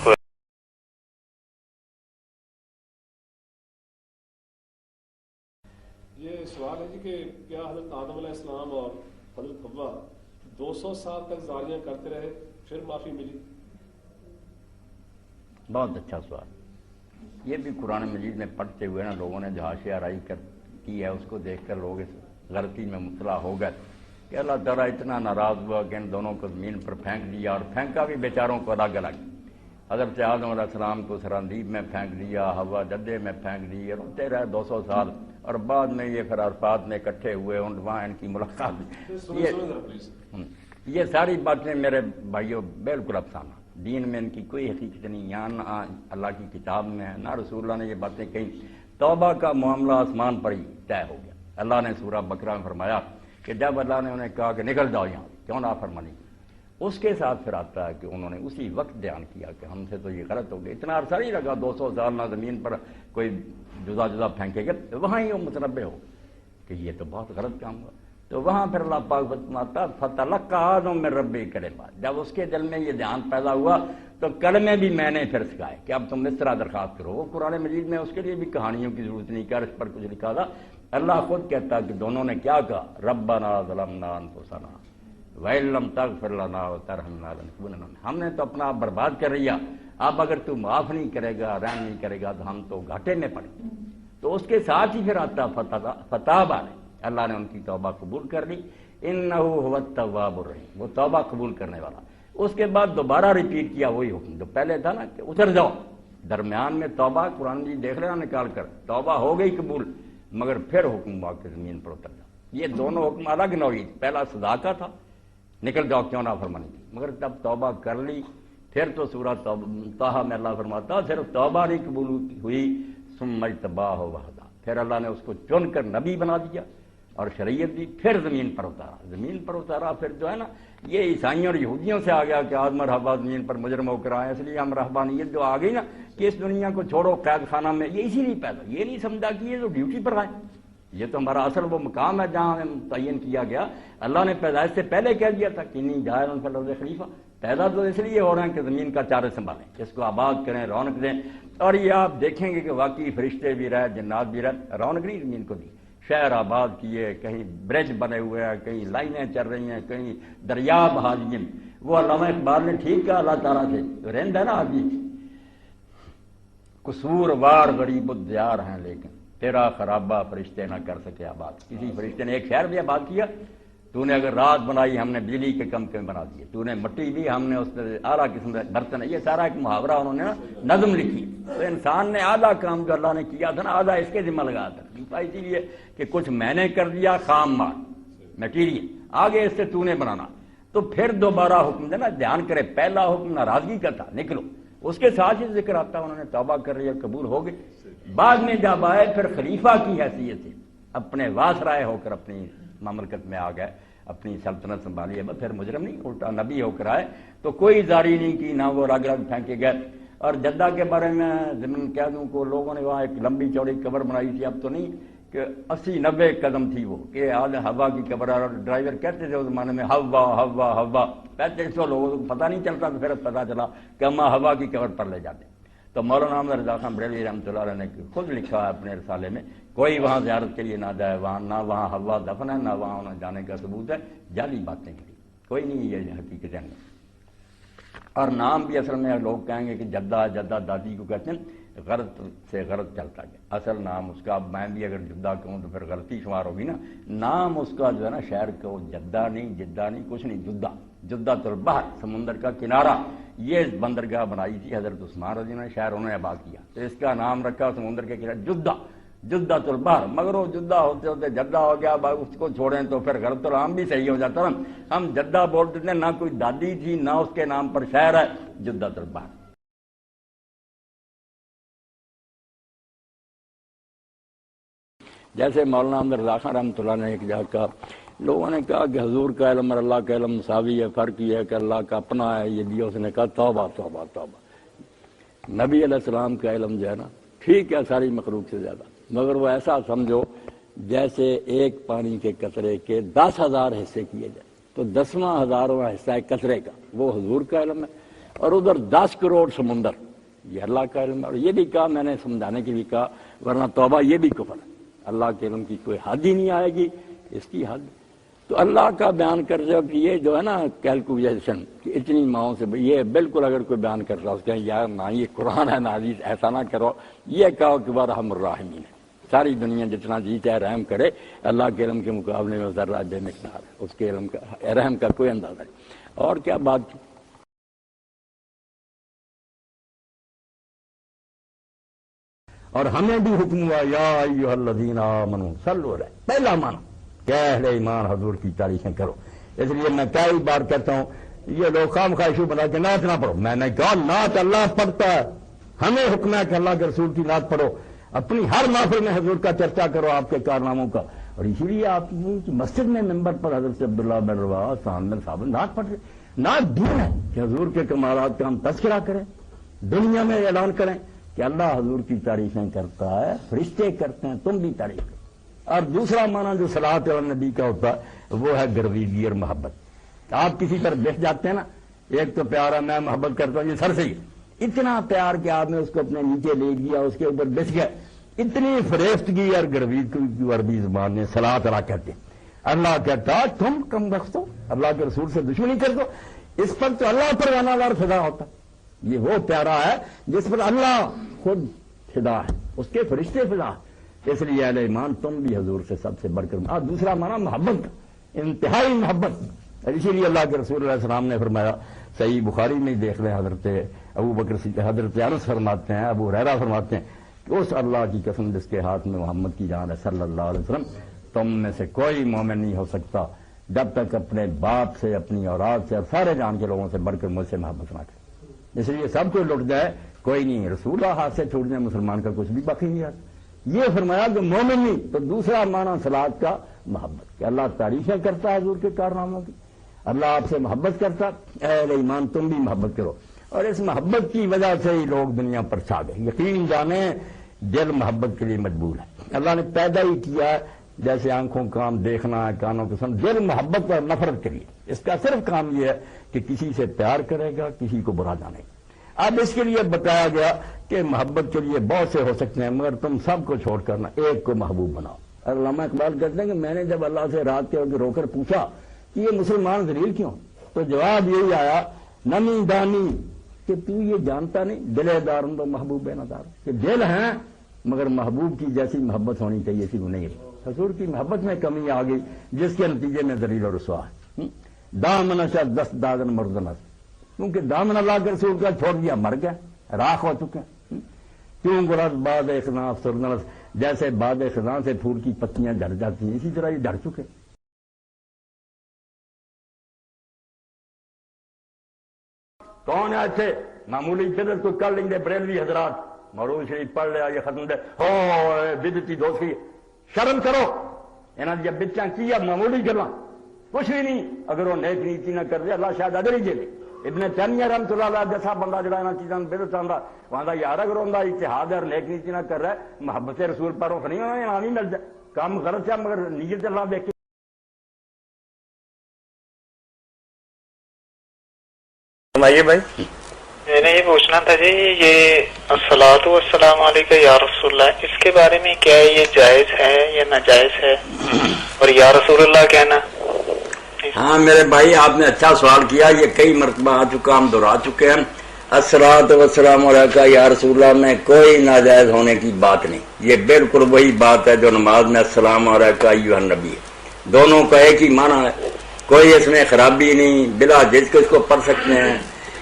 یہ سوال ہے جی کہ کیا حضرت آدم علیہ السلام اور حضرت حوا 200 سال تک زاریاں کرتے رہے پھر معافی ملی؟ بہت اچھا سوال. یہ بھی قرآن مجید میں پڑھتے ہوئے نا لوگوں نے جو حاشیہ آرائی کی ہے اس کو دیکھ کر لوگ اس غلطی میں مبتلا ہو گئے کہ اللہ تعالیٰ اتنا ناراض ہوا کہ ان دونوں کو زمین پر پھینک دیا، اور پھینکا بھی بیچاروں کو الگ الگ. حضرت آدم علیہ السلام کو سراندیب میں پھینک دیا، حوا جدے میں پھینک دی، روتے رہے 200 سال، اور بعد میں یہ پھر عرفات میں اکٹھے ہوئے، وہاں ان کی ملاقات. یہ ساری باتیں میرے بھائیوں بالکل افسانہ، دین میں ان کی کوئی حقیقت نہیں، یہاں نہ اللہ کی کتاب میں ہے نہ رسول اللہ نے یہ باتیں کہیں. توبہ کا معاملہ آسمان پر ہی طے ہو گیا. اللہ نے سورہ بقرہ میں فرمایا کہ جب اللہ نے انہیں کہا کہ نکل جاؤ یہاں، کیوں نافرمانی کی، اس کے ساتھ پھر آتا ہے کہ انہوں نے اسی وقت بیان کیا کہ ہم سے تو یہ غلط ہو گیا. اتنا عرصہ نہیں لگا، 200 سال نہ زمین پر کوئی جدا جدا پھینکے گا، وہاں ہی وہ متنبع ہو کہ یہ تو بہت غلط کام ہوا. تو وہاں پھر اللہ پاک فرماتا فتلقى آدم من ربه کلمات، جب اس کے دل میں یہ دھیان پیدا ہوا تو کلمے بھی میں نے پھر سکھائے کہ اب تم اس طرح درخواست کرو. وہ قرآن مجید میں اس کے لیے بھی کہانیوں کی ضرورت نہیں، کر اس پر کچھ لکھا تھا. اللہ خود کہتا کہ دونوں نے کیا کہا، ربنا ظلمنا انفسنا وَإِن لَّمْ تَغْفِرْ لَنَا وَتَرْحَمْنَا لَنَكُونَنَّ، ہم نے تو اپنا آپ برباد کر لیا، اب اگر تو معاف نہیں کرے گا، رحم نہیں کرے گا تو ہم تو گھاٹے میں پڑیں. تو اس کے ساتھ ہی پھر آتا فتاب علیہ، اللہ نے ان کی توبہ قبول کر لی. انہ هو التواب الرحیم، وہ توبہ قبول کرنے والا. اس کے بعد دوبارہ ریپیٹ کیا وہی حکم جو پہلے تھا نا کہ اتر جاؤ. درمیان میں توبہ، قرآن جی دیکھ رہے ہیں نکال کر، توبہ ہو گئی قبول، مگر پھر حکم ہوا کہ زمین پر اتر جاؤ. یہ دونوں حکم الگ نوعی، پہلا سزا کا تھا نکل جاؤ کیوں نہ فرمانی کی، مگر تب توبہ کر لی. پھر تو سورہ طٰہٰ میں اللہ فرماتا صرف توبہ نہیں قبول ہوئی، ثم اجتباہ وہدیٰ، پھر اللہ نے اس کو چن کر نبی بنا دیا اور شریعت دی، پھر زمین پر اتارا. پھر جو ہے نا یہ عیسائیوں اور یہودیوں سے آ گیا کہ آدم اور حوا زمین پر مجرم ہو کر آئے، اس لیے ہم رہبانیت جو آ گئی نا کہ اس دنیا کو چھوڑو قید خانہ میں، یہ اسی لیے پیدا، یہ نہیں سمجھا کہ یہ جو ڈیوٹی پر آئے، یہ تو ہمارا اصل وہ مقام ہے جہاں ہمیں متعین کیا گیا. اللہ نے پیدائش سے پہلے کہہ دیا تھا کہ نہیں جائے ان پر خلیفہ. پیدا تو اس لیے ہو رہے ہیں کہ زمین کا چارے سنبھالیں، اس کو آباد کریں، رونق دیں. اور یہ آپ دیکھیں گے کہ واقعی فرشتے بھی رہے، جنات بھی رہے، رونق نہیں زمین کو دی. شہر آباد کیے، کہیں برج بنے ہوئے ہیں، کہیں لائنیں چل رہی ہیں، کہیں دریا بہا دیے. وہ علامہ اقبال نے ٹھیک کہا اللہ تعالیٰ سے، رند ہے نا آدمی، قصور وار غریب الدیار ہیں لیکن تیرا خرابہ فرشتے نہ کر سکے آباد. کسی فرشتے نے ایک شہر بھی آباد کیا؟ تو نے اگر رات بنائی ہم نے بجلی کے کم بنا دیے، تو نے مٹی دی ہم نے اس سے اعلیٰ قسم کے برتن. یہ سارا ایک محاورہ انہوں نے نظم لکھی. تو انسان نے آدھا کام جو اللہ نے کیا تھا نا آدھا اس کے ذمہ لگا تھا، اسی لیے کہ کچھ میں نے کر دیا خام مال میٹیریل، آگے اس سے تو نے بنانا. تو پھر دوبارہ حکم دینا، دھیان کرے پہلا حکم ناراضگی کا تھا نکلو، اس کے ساتھ ہی ذکر آتا انہوں نے توبہ کر لیا، قبول ہو گئی. بعد میں جب آئے پھر خلیفہ کی حیثیت سے اپنے واسرائے ہو کر اپنی مملکت میں آ گئے، اپنی سلطنت سنبھالی. اب پھر مجرم نہیں، الٹا نبی ہو کر آئے تو کوئی زاری نہیں کی، نہ وہ رگ رگ پھینکے گئے. اور جدہ کے بارے میں ضمن کہہ دوں کو لوگوں نے وہاں ایک لمبی چوڑی قبر بنائی تھی، اب تو نہیں، کہ 80-90 قدم تھی وہ، کہ آج ہوا کی قبر. اور ڈرائیور کہتے تھے اس زمانے میں ہوا ہوا ہوا، کہتے تو لوگوں کو پتہ نہیں چلتا، تو پھر پتہ چلا کہ ہم ہوا کی قبر پر لے جاتے. تو مولانا احمد رضا خان بریلوی رحمۃ اللہ علیہ نے خود لکھا ہے اپنے رسالے میں، کوئی وہاں زیارت کے لیے نہ جائے، وہاں نہ وہاں ہوا دفن ہے، نہ وہاں انہیں جانے کا ثبوت ہے، جعلی باتیں کی، کوئی نہیں یہ حقیقت ہے. اور نام بھی اصل میں لوگ کہیں گے کہ جدہ جدہ دادی کو کہتے ہیں، غلط سے غلط چلتا گیا. اصل نام اس کا، میں بھی اگر جدہ کہوں تو پھر غلطی شمار ہوگی نا. نام اس کا جو ہے نا شہر کا، جدہ نہیں، جدہ نہیں، کچھ نہیں، جدہ البحر، سمندر کا کنارہ. یہ بندرگاہ بنائی تھی حضرت عثمان رضی اللہ عنہ، شہر انہوں نے آباد کیا، تو اس کا نام رکھا سمندر کے کنارے جدہ البحر. مگر وہ جدہ ہوتے ہوتے جدہ ہو گیا، اس کو چھوڑیں تو پھر غلط العام بھی صحیح ہو جاتا نا. ہم جدہ بولتے تھے، نہ کوئی دادی تھی نہ اس کے نام پر شہر ہے، جدہ البحر. جیسے مولانا احمد رضا خان رحمۃ اللہ نے ایک جگہ کہا، لوگوں نے کہا کہ حضور کا علم اور اللہ کا علم مساوی ہے، فرق یہ ہے کہ اللہ کا اپنا ہے یہ بھی. اس نے کہا توبہ توبہ توبہ. نبی علیہ السلام کا علم جو ہے نا ٹھیک ہے ساری مخلوق سے زیادہ، مگر وہ ایسا سمجھو جیسے ایک پانی کے قطرے کے 10,000 حصے کیے جائے تو 10,000واں حصہ ہے قطرے کا، وہ حضور کا علم ہے. اور ادھر 10 کروڑ سمندر، یہ اللہ کا علم ہے. اور یہ بھی کہا میں نے سمجھانے کے لیے کہا، ورنہ توبہ یہ بھی کفر ہے. اللہ کے علم کی کوئی حد ہی نہیں آئے گی، اس کی حد۔ تو اللہ کا بیان کر رہے ہو کہ یہ جو ہے نا کیلکولیشن کہ اتنی ماؤں سے، یہ بالکل اگر کوئی بیان کر رہا ہے اس کہ یار نہ یہ قرآن ہے نہ حدیث، ایسا نہ کرو، یہ کہو کہ وارحم الراحمین ہے، ساری دنیا جتنا جی چاہے رحم کرے، اللہ کے علم کے مقابلے میں ذرہ بے مقدار ہے، اس کے علم کا رحم کا کوئی اندازہ نہیں۔ اور کیا بات کی؟ اور ہمیں بھی حکم ہوا یا ایھا الذین آمنوا صلوا علیہ، پہلا مانو کہ اہل ایمان حضور کی تعریفیں کرو۔ اس لیے میں کئی بار کہتا ہوں یہ لوگ خام خواہشوں بنا کے نعت نہ پڑھو، میں نے کہا نعت اللہ پڑھتا ہے، ہمیں حکم ہے کہ اللہ کے رسول کی نعت پڑھو، اپنی ہر محفل میں حضور کا چرچا کرو، آپ کے کارناموں کا۔ اور اسی لیے آپ کی مسجد میں ممبر پر حضرت عبداللہ بن رواحہ سامنے صاحب نعت پڑھ رہے، نعت دین ہے کہ حضور کے کمالات کا ہم تذکرہ کریں، دنیا میں اعلان کریں کہ اللہ حضور کی تعریفیں کرتا ہے، فرشتے کرتے ہیں، تم بھی تعریف کرو۔ اور دوسرا معنی جو صلاۃ علی النبی کا ہوتا ہے وہ ہے گرویدگی اور محبت۔ آپ کسی طرف بیٹھ جاتے ہیں نا، ایک تو پیارا میں محبت کرتا ہوں یہ سر سے ہی، اتنا پیار کہ آپ نے اس کو اپنے نیچے لے گیا، اس کے اوپر بیٹھ گئے، اتنی فریفتگی اور گرویدگی کو عربی زبان میں صلاۃ علی کہتے ہیں۔ اللہ کہتا تم کم وقت ہو، اللہ کے رسول سے دشمنی کر دو، اس پر تو اللہ پر وانا وار فدا ہوتا۔ یہ وہ پیارا ہے جس پر اللہ خود فدا ہے، اس کے فرشتے فدا ہے۔ اس لیے اہل ایمان تم بھی حضور سے سب سے بڑھ کر، دوسرا معنی محبت کا، انتہائی محبت۔ اور اسی لیے اللہ کے رسول علیہ السلام نے فرمایا، صحیح بخاری میں دیکھ لیں، حضرت ابو بکر صدیق، حضرت انس فرماتے ہیں، ابو ہریرہ فرماتے ہیں کہ اس اللہ کی قسم جس کے ہاتھ میں محمد کی جان ہے صلی اللہ علیہ وسلم، تم میں سے کوئی مومن نہیں ہو سکتا جب تک اپنے باپ سے، اپنی اولاد سے اور سارے جان کے لوگوں سے بڑھ کر مجھ سے محبت نہ کرے۔ اس لیے سب کو لٹ جائے کوئی نہیں، رسول اللہ ہاتھ سے چھوٹ جائے مسلمان کا کچھ بھی باقی نہیں رہتا۔ یہ فرمایا کہ مومن نہیں، تو دوسرا معنی صلاۃ کا محبت، کہ اللہ تعریفیں کرتا ہے حضور کے کارناموں کی، اللہ آپ سے محبت کرتا، اہل ایمان تم بھی محبت کرو۔ اور اس محبت کی وجہ سے ہی لوگ دنیا پر چھا گئے۔ یقین جانیں دل محبت کے لیے مجبور ہے، اللہ نے پیدا ہی کیا ہے جیسے آنکھوں کا کام دیکھنا ہے، کانوں کا سن، دل محبت اور نفرت کے لیے، اس کا صرف کام یہ ہے کہ کسی سے پیار کرے گا، کسی کو برا جانے گا۔ اب اس کے لیے بتایا گیا کہ محبت کے لیے بہت سے ہو سکتے ہیں، مگر تم سب کو چھوڑ کر نہ ایک کو محبوب بناؤ۔ اور علامہ اقبال کہتے ہیں کہ میں نے جب اللہ سے رات کے وقت رو کر پوچھا کہ یہ مسلمان ذلیل کیوں، تو جواب یہی آیا، نمی دانی، کہ تو یہ جانتا نہیں دل دارن تو محبوب نہ دار، کہ دل ہیں مگر محبوب کی جیسی محبت ہونی چاہیے تھی وہ نہیں ہے۔ حضور کی محبت میں کمی آ گئی جس کے نتیجے میں ذلیل اور رسوا ہے۔ دامن شد دست دادن مردنس، کیونکہ دامن اللہ کے رسول کا چھوڑ دیا، مر گئے، راکھ ہو چکے ہیں۔ کیوں گرد باد خزاں سرنس، جیسے باد خزاں سے پھول کی پتیاں جھڑ جاتی ہیں، اسی طرح یہ جھڑ چکے۔ کون ہے اچھے معمولی بدت کو کر لیں گے بریلوی حضرات، مروز شریف پڑھ لیا یہ ختم دے ہو بدتی دوستی، شرم کرو، انہوں نے جب بچہ کیا معمولی گلا کچھ بھی نہیں، اگر وہ نیک نیتی نہ کر دے اللہ شاید ادھر ہی جیلے۔ ابن تیمیہ رحمۃ اللہ علیہ جیسا بندہ جڑا انہاں چیزاں بدت آندا وہاں یار اگر اوندا اتحاد اور نیک نیتی نہ کر رہا ہے، محبت رسول پر رخ نہیں ہونا، یہاں نہیں مل جائے، کام غلط ہے مگر نیت اللہ دیکھ کے۔ فرمائیے بھائی۔ میں نے یہ پوچھنا تھا جی، یہ الصلاۃ والسلام علیکہ یا رسول اللہ، اس کے بارے میں کیا یہ جائز ہے یا ناجائز ہے، اور یا رسول اللہ کہنا؟ ہاں میرے بھائی آپ نے اچھا سوال کیا، یہ کئی مرتبہ آ چکا، ہم دہرا چکے ہیں۔ الصلاۃ والسلام علیکہ یا رسول اللہ میں کوئی ناجائز ہونے کی بات نہیں، یہ بالکل وہی بات ہے جو نماز میں السلام علیکہ ایھا النبی ہے، دونوں کا ایک ہی معنی ہے، کوئی اس میں خرابی نہیں، بلا جھجک اس کو پڑھ سکتے ہیں۔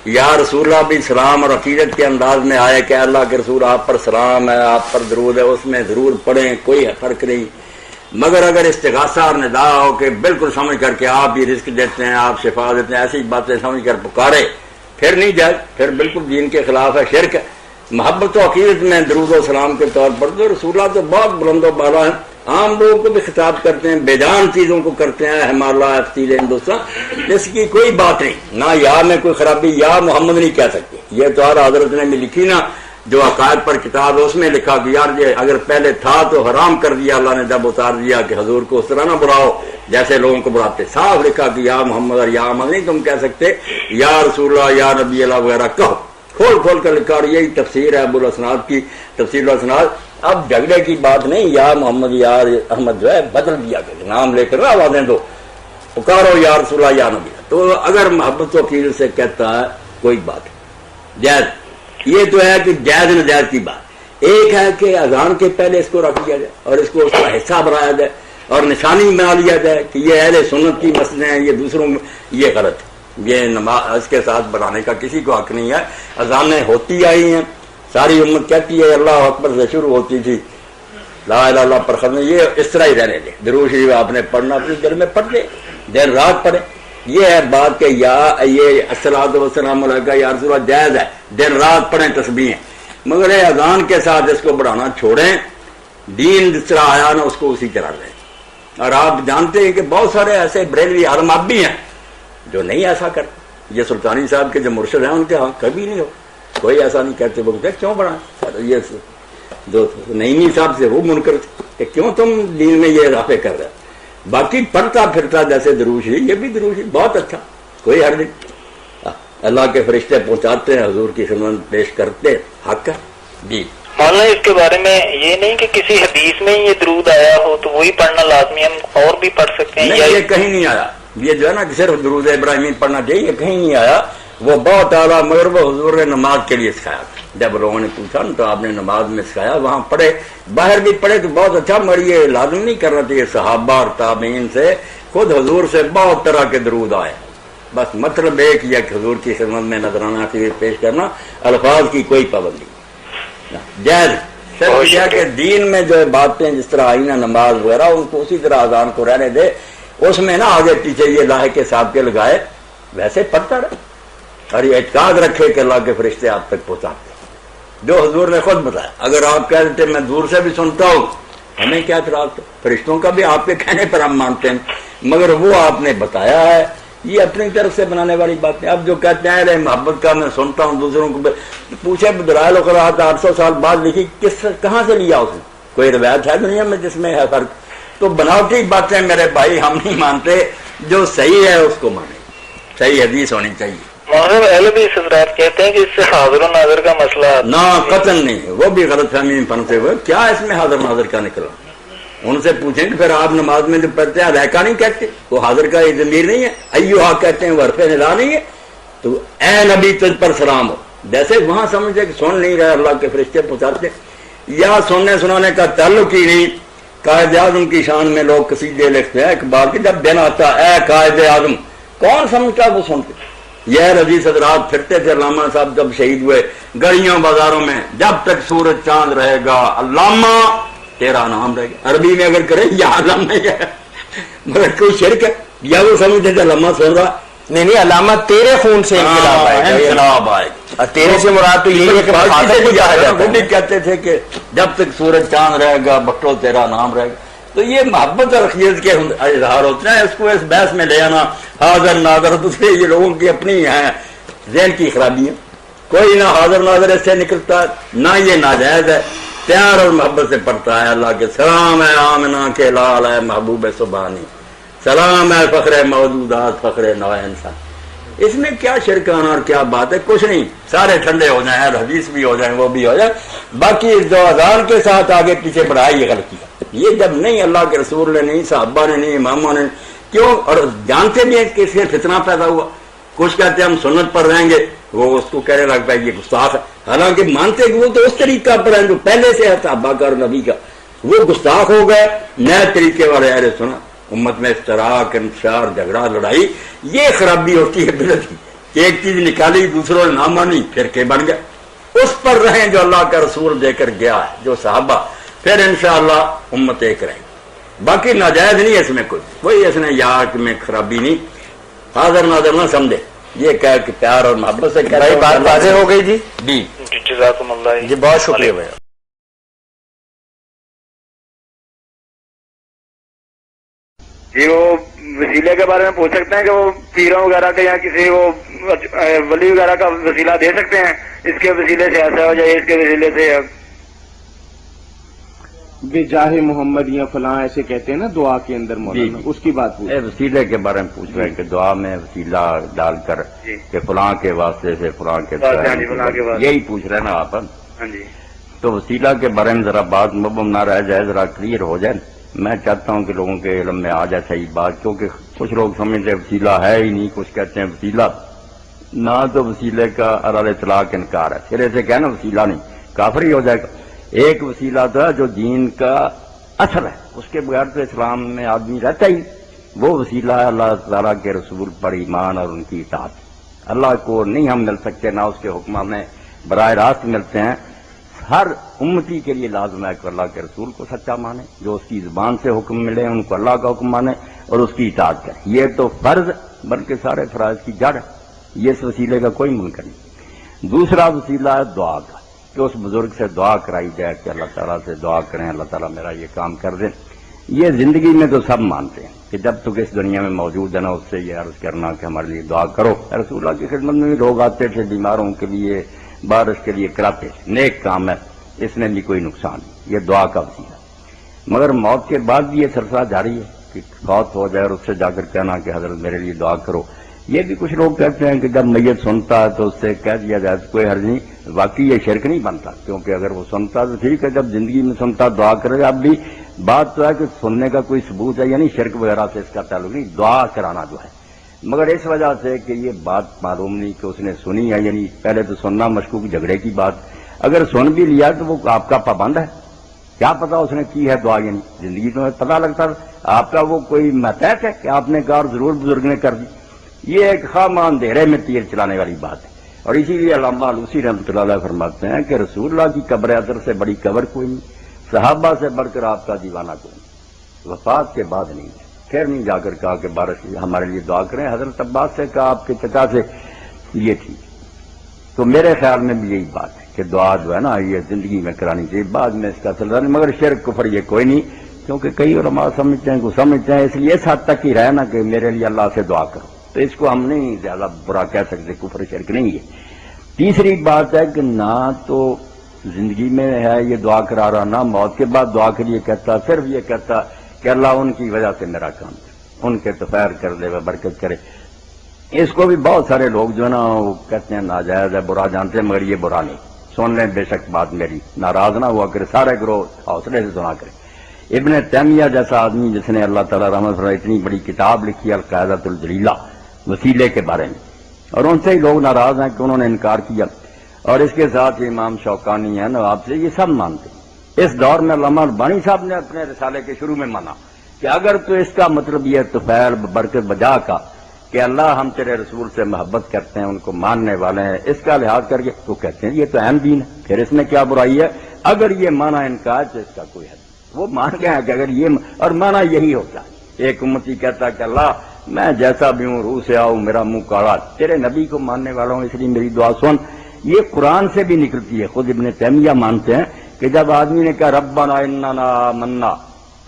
یا رسول اللہ بھی سلام اور عقیدت کے انداز میں آئے کہ اللہ کے رسول آپ پر سلام ہے، آپ پر درود ہے، اس میں ضرور پڑھیں، کوئی فرق نہیں۔ مگر اگر استغاثہ اور ندا ہو کہ بالکل سمجھ کر کے آپ ہی رزق دیتے ہیں، آپ شفا دیتے ہیں، ایسی باتیں سمجھ کر پکارے، پھر نہیں جائے، پھر بالکل دین کے خلاف ہے، شرک ہے۔ محبت و عقیدت میں درود و سلام کے طور پر تو رسول اللہ تو بہت بلند و بالا ہے، عام لوگوں کو بھی خطاب کرتے ہیں، بے جان چیزوں کو کرتے ہیں، ہمارا افتیل ہندوستان، اس کی کوئی بات نہیں، نہ یا میں کوئی خرابی، یا محمد نہیں کہہ سکتے، یہ تو ہر حضرت نے بھی لکھی نا، جو عقائد پر کتاب ہے اس میں لکھا کہ یار یہ اگر پہلے تھا تو حرام کر دیا اللہ نے جب اتار دیا کہ حضور کو اس طرح نہ بلاؤ جیسے لوگوں کو بلاتے، صاف لکھا کہ یا محمد اور یا احمد نہیں تم کہہ سکتے، یا رسول اللہ یا نبی اللہ وغیرہ کہو، کھول کھول کر لکھا، اور یہی تفسیر ہے ابو الاسناد کی، تفسیر الاسناد۔ اب جھگڑے کی بات نہیں، یا محمد یا احمد جو ہے بدل دیا گیا، نام لے کر آوازیں دو، پکارو یا رسول اللہ یا نبی۔ تو اگر محبت وکیل سے کہتا ہے کوئی بات جائز، یہ تو ہے کہ جائز نجائز کی بات۔ ایک ہے کہ اذان کے پہلے اس کو رکھ دیا جائے اور اس کو اس کا حصہ بنایا جائے اور نشانی بنا لیا جائے کہ یہ اہل سنت کی مسئلے ہیں، یہ دوسروں میں، یہ غلط ہے، یہ نماز اس کے ساتھ بنانے کا کسی کو حق نہیں ہے۔ اذانیں ہوتی آئی ہیں، ساری امت کہتی ہے اللہ اکبر سے شروع ہوتی تھی، لا الہ الا اللہ پر ختم، یہ اس طرح ہی رہنے دے، درود شریف آپ نے پڑھنا اپنے دل میں پڑھ دے، دن رات پڑھے۔ یہ ہے بات کہ یا یہ الصلاۃ والسلام علیکہ یا رسول اللہ جائز ہے، دن رات پڑھیں تسبیحیں، مگر اذان کے ساتھ اس کو بڑھانا چھوڑیں، دین جس طرح آیا نا اس کو اسی طرح لیں۔ اور آپ جانتے ہیں کہ بہت سارے ایسے بریلوی عالماب بھی ہیں جو نہیں ایسا کرتے، یہ سلطانی صاحب کے جو مرشد ہیں ان کے ہاں کبھی نہیں ہو، کوئی ایسا نہیں کہتے، وہ کہتے کیوں بڑھائیں، یہ جو نعیمی صاحب سے وہ منکر تھے کہ کیوں تم دین میں یہ اضافے کر رہے، باقی پڑھتا پھرتا جیسے درود شریف، یہ بھی درود شریف بہت اچھا، کوئی حرج نہیں، اللہ کے فرشتے پہنچاتے ہیں، حضور کی خدمت پیش کرتے، حق ہے جی۔ مولانا اس کے بارے میں یہ نہیں کہ کسی حدیث میں یہ درود آیا ہو تو وہی پڑھنا لازمی، ہم اور بھی پڑھ سکتے ہیں؟ نہیں، یہ کہیں نہیں آیا، یہ جو ہے نا کہ صرف درود ابراہیمی پڑھنا چاہیے، یہ کہیں نہیں آیا، وہ بہت اعلیٰ، مگر وہ حضور نے نماز کے لیے سکھایا، جب لوگوں نے پوچھا نا تو آپ نے نماز میں سکھایا، وہاں پڑھے، باہر بھی پڑھے تو بہت اچھا، مگر یہ لازم نہیں کرنا چاہیے، صحابہ اور تابعین سے، خود حضور سے بہت طرح کے درود آئے، بس مطلب ایک یہ کہ حضور کی خدمت میں نذرانہ کے پیش کرنا، الفاظ کی کوئی پابندی جائز، صرف یہ کہ دین میں جو باتیں جس طرح آئی نا نماز وغیرہ ان کو اسی طرح اذان کو رہنے دے، اس میں نہ آگے پیچھے یہ لاہے کے صاحب کے لگائے، ویسے پڑھتا رہے اور یہ اعتقاد رکھے کہ اللہ کے فرشتے آپ تک پہنچاتے ہیں، جو حضور نے خود بتایا۔ اگر آپ کہہ دیتے میں دور سے بھی سنتا ہوں، ہمیں کیا اعتراض، فرشتوں کا بھی آپ کے کہنے پر ہم مانتے ہیں، مگر وہ آپ نے بتایا ہے، یہ اپنی طرف سے بنانے والی بات ہے۔ اب جو کہتے ہیں محبت کا میں سنتا ہوں دوسروں کو، پوچھے دلائل القراءات 800 سال بعد لکھی، کہاں سے لیا اس نے؟ کوئی روایت ہے دنیا میں جس میں ہے فرق؟ تو بناوٹی باتیں میرے بھائی ہم نہیں مانتے، جو صحیح ہے اس کو مانیں، صحیح حدیث ہونی چاہیے۔ مولانا اہل حدیث حضرات کہتے ہیں کہ اس سے حاضر و ناظر کا مسئلہ نہ قطعاً نہیں، وہ بھی غلط فہمی میں پھنسے ہوئے، کیا اس میں حاضر ناظر کا نکلا؟ ان سے پوچھیں کہ پھر آپ نماز میں جو پڑھتے ہیں علیکہ نہیں کہتے، وہ حاضر کا یہ ضمیر نہیں ہے، ایوہا کہتے ہیں، وہ حرف ندا نہیں ہے، تو اے نبی تجھ پر سلام ہو، جیسے وہاں سمجھے کہ سن نہیں رہے اللہ کے فرشتے پہنچاتے، یا سننے سنانے کا تعلق ہی نہیں۔ قائد اعظم کی شان میں لوگ قصیدے لکھتے ہیں، اقبال کے جب دن آتا اے قائد اعظم، کون سمجھتا وہ سنتے؟ یہ عزیز حضرات پھرتے تھے، علامہ صاحب جب شہید ہوئے گلیوں بازاروں میں، جب تک سورج چاند رہے گا علامہ تیرا نام رہے گا، عربی میں اگر کرے یا علامہ ہے، مگر کوئی شرک ہے، یا وہ سمجھتے تھے علامہ سن رہا، نہیں علامہ تیرے خون سے انقلاب آئے گا، انقلاب آئے گا، تیرے سے مراد تو یہ ہے کہ وہ بھی کہتے تھے کہ جب تک سورج چاند رہے گا بٹو تیرا نام رہے گا۔ تو یہ محبت اور عقیدت کے اظہار ہوتے ہیں، اس کو اس بحث میں لے آنا حاضر ناظر، دوسرے یہ لوگوں کی اپنی ہیں ذہن کی خرابی ہے، کوئی نہ حاضر ناظر اس سے نکلتا نہ یہ ناجائز ہے، پیار اور محبت سے پڑھتا ہے اللہ کے سلام ہے آمنہ کے لال ہے محبوب سبحانی، سلام ہے فخر موجودات فخر نوع انسان۔ اس میں کیا شرکانہ اور کیا بات ہے؟ کچھ نہیں، سارے ٹھنڈے ہو جائیں، حدیث بھی ہو جائیں، وہ بھی ہو جائے، باقی جو اذان کے ساتھ آگے پیچھے بڑھائی یہ غلطی ہے، یہ جب نہیں اللہ کے رسول نے نہیں، صحابہ نے نہیں، اماموں نے کیوں، اور جانتے بھی ہیں کہ اس سے فتنہ پیدا ہوا، کچھ کہتے ہیں ہم سنت پر رہیں گے، وہ اس کو کہنے لگتا ہے یہ گستاخ ہے، حالانکہ مانتے کہ وہ تو اس طریقہ پر ہیں جو پہلے سے ہے صحابہ کا اور نبی کا، وہ گستاخ ہو گئے، نئے طریقے والے اہل سنت، امت میں اشتراک، انتشار، جھگڑا، لڑائی، یہ خرابی ہوتی ہے بدعت کی، کہ ایک چیز نکالی دوسروں نے نہ مانی پھر کے بن گئے، اس پر رہیں جو اللہ کا رسول دے کر گیا ہے، جو صحابہ، پھر انشاءاللہ امت ایک رہے گی، باقی ناجائز نہیں ہے اس میں کوئی اس نے یاد میں خرابی نہیں، حاضر ناظر نہ سمجھے، یہ کہہ کہ پیار اور محبت سے بھائی بات واضح ہو گئی جی، جی جزاکم اللہ جی بہت شکریہ بھائی۔ جی وہ وسیلے کے بارے میں پوچھ سکتے ہیں کہ وہ پیروں وغیرہ کے یا کسی وہ ولی وغیرہ کا وسیلہ دے سکتے ہیں، اس کے وسیلے سے ایسا ہو جائے، اس کے وسیلے سے بے جاہ محمد یا فلاں ایسے کہتے ہیں نا دعا کے اندر مولانا، اس کی بات پوچھ وسیلے کے بارے میں پوچھ رہے ہیں کہ دعا میں وسیلہ ڈال کر کہ فلاں کے واسطے سے فلاں کے یہی پوچھ رہے ہیں نا آپ؟ ہاں جی تو وسیلہ کے بارے میں ذرا بات مبہم نہ رہ جائے، ذرا کلیئر ہو جائے. میں چاہتا ہوں کہ لوگوں کے علم میں آ جائے صحیح بات، کیونکہ کچھ لوگ سمجھتے ہیں وسیلہ ہے ہی نہیں، کچھ کہتے ہیں وسیلہ نہ، تو وسیلے کا علی اطلاق انکار ہے. سرے سے کہنا وسیلہ نہیں، کافر ہی ہو جائے گا. ایک وسیلہ تھا جو دین کا اصل ہے، اس کے بغیر تو اسلام میں آدمی رہتا ہی. وہ وسیلہ ہے اللہ تعالیٰ کے رسول پر ایمان اور ان کی اطاعت. اللہ کو نہیں ہم مل سکتے، نہ اس کے حکم میں براہ راست ملتے ہیں. ہر امتی کے لیے لازم ہے کہ اللہ کے رسول کو سچا مانے، جو اس کی زبان سے حکم ملے ان کو اللہ کا حکم مانے اور اس کی اطاعت کرے. یہ تو فرض بلکہ سارے فرائض کی جڑ ہے. یہ اس وسیلے کا کوئی منکر نہیں. دوسرا وسیلہ ہے دعا کا، کہ اس بزرگ سے دعا کرائی جائے کہ اللہ تعالیٰ سے دعا کریں اللہ تعالیٰ میرا یہ کام کر دیں. یہ زندگی میں تو سب مانتے ہیں کہ جب تک اس دنیا میں موجود ہے نا اس سے یہ عرض کرنا کہ ہمارے لیے دعا کرو. رسول اللہ کی خدمت میں بھی لوگ آتے تھے بیماروں کے لیے، بارش کے لیے کراتے، نیک کام ہے، اس میں بھی کوئی نقصان نہیں. یہ دعا کا وسیلہ. مگر موت کے بعد بھی یہ سلسلہ جاری ہے کہ فوت ہو جائے اور اس سے جا کر کہنا کہ حضرت میرے لیے دعا کرو. یہ بھی کچھ لوگ کہتے ہیں کہ جب میت سنتا ہے تو اس سے کہہ دیا جائے تو کوئی حرج نہیں. واقعی یہ شرک نہیں بنتا، کیونکہ اگر وہ سنتا تو ٹھیک ہے، جب زندگی میں سنتا دعا کرے. اب بھی بات تو ہے کہ سننے کا کوئی ثبوت ہے، یعنی شرک وغیرہ سے اس کا تعلق نہیں، دعا کرانا جو ہے. مگر اس وجہ سے کہ یہ بات معلوم نہیں کہ اس نے سنی ہے، یعنی پہلے تو سننا مشکوک جھگڑے کی بات. اگر سن بھی لیا تو وہ آپ کا پابند ہے، کیا پتا اس نے کی ہے دعا، یعنی زندگی تو پتا لگتا آپ کا وہ کوئی متحد ہے کہ آپ نے کہا اور ضرور بزرگ نے کر دی. یہ ایک خواہ اندھیرے میں تیر چلانے والی بات ہے. اور اسی لیے علامہ علوسی رحمۃ اللہ علیہ فرماتے ہیں کہ رسول اللہ کی قبر اثر سے بڑی قبر کوئی نہیں، صحابہ سے بڑھ کر آپ کا دیوانہ کوئی نہیں، وفات کے بعد نہیں ہے. پھر نہیں جا کر کہا کہ بارش ہمارے لیے دعا کریں. حضرت عباس سے کہا آپ کے چچا سے، یہ ٹھیک. تو میرے خیال میں بھی یہی بات ہے کہ دعا جو ہے نا یہ زندگی میں کرانی چاہیے، بعد میں اس کا سلسلہ نہیں. مگر شرک کفر یہ کوئی نہیں، کیونکہ کئی علماء سمجھتے ہیں کو سمجھتے ہیں، اس لیے اس حد تک ہی رہے نا کہ میرے لیے اللہ سے دعا کرو، تو اس کو ہم نہیں زیادہ برا کہہ سکتے، کفر شرک نہیں ہے. تیسری بات ہے کہ نہ تو زندگی میں ہے یہ دعا کرا رہا، نہ موت کے بعد دعا کے لیے کہتا، صرف یہ کہتا کہ اللہ ان کی وجہ سے میرا کام کرے، ان کے تو خیر کر دے وہ برکت کرے. اس کو بھی بہت سارے لوگ جو ہے نا وہ کہتے ہیں ناجائز ہے، برا جانتے ہیں، مگر یہ برا نہیں. سن لیں بے شک بات میری، ناراض نہ ہوا کرے، سارے گروہ حوصلے سے سنا کرے. ابن تیمیہ جیسا آدمی جس نے اللہ تعالیٰ رحمۃ فرمائے اتنی بڑی کتاب لکھی القاعدۃ الجلیلہ وسیلے کے بارے میں، اور ان سے ہی لوگ ناراض ہیں کہ انہوں نے انکار کیا. اور اس کے ساتھ امام شوکانی ہے نواب سے، یہ سب مانتے ہیں. اس دور میں علامہ البانی صاحب نے اپنے رسالے کے شروع میں مانا کہ اگر تو اس کا مطلب یہ طفیل برکت بجا کا کہ اللہ ہم تیرے رسول سے محبت کرتے ہیں، ان کو ماننے والے ہیں، اس کا لحاظ کر کے تو کہتے ہیں یہ تو اہم دین ہے، پھر اس میں کیا برائی ہے. اگر یہ مانا انکار تو اس کا کوئی حد. وہ مان گئے کہ اگر یہ اور مانا یہی ہوتا ہے. ایک امتی کہتا ہے کہ اللہ میں جیسا بھی ہوں، روح سے آؤں، میرا منہ کاڑا، تیرے نبی کو ماننے والا ہوں، اس لیے میری دعا سن. یہ قرآن سے بھی نکلتی ہے. خود ابن تیمیہ مانتے ہیں کہ جب آدمی نے کہا ربنا اننا آمنا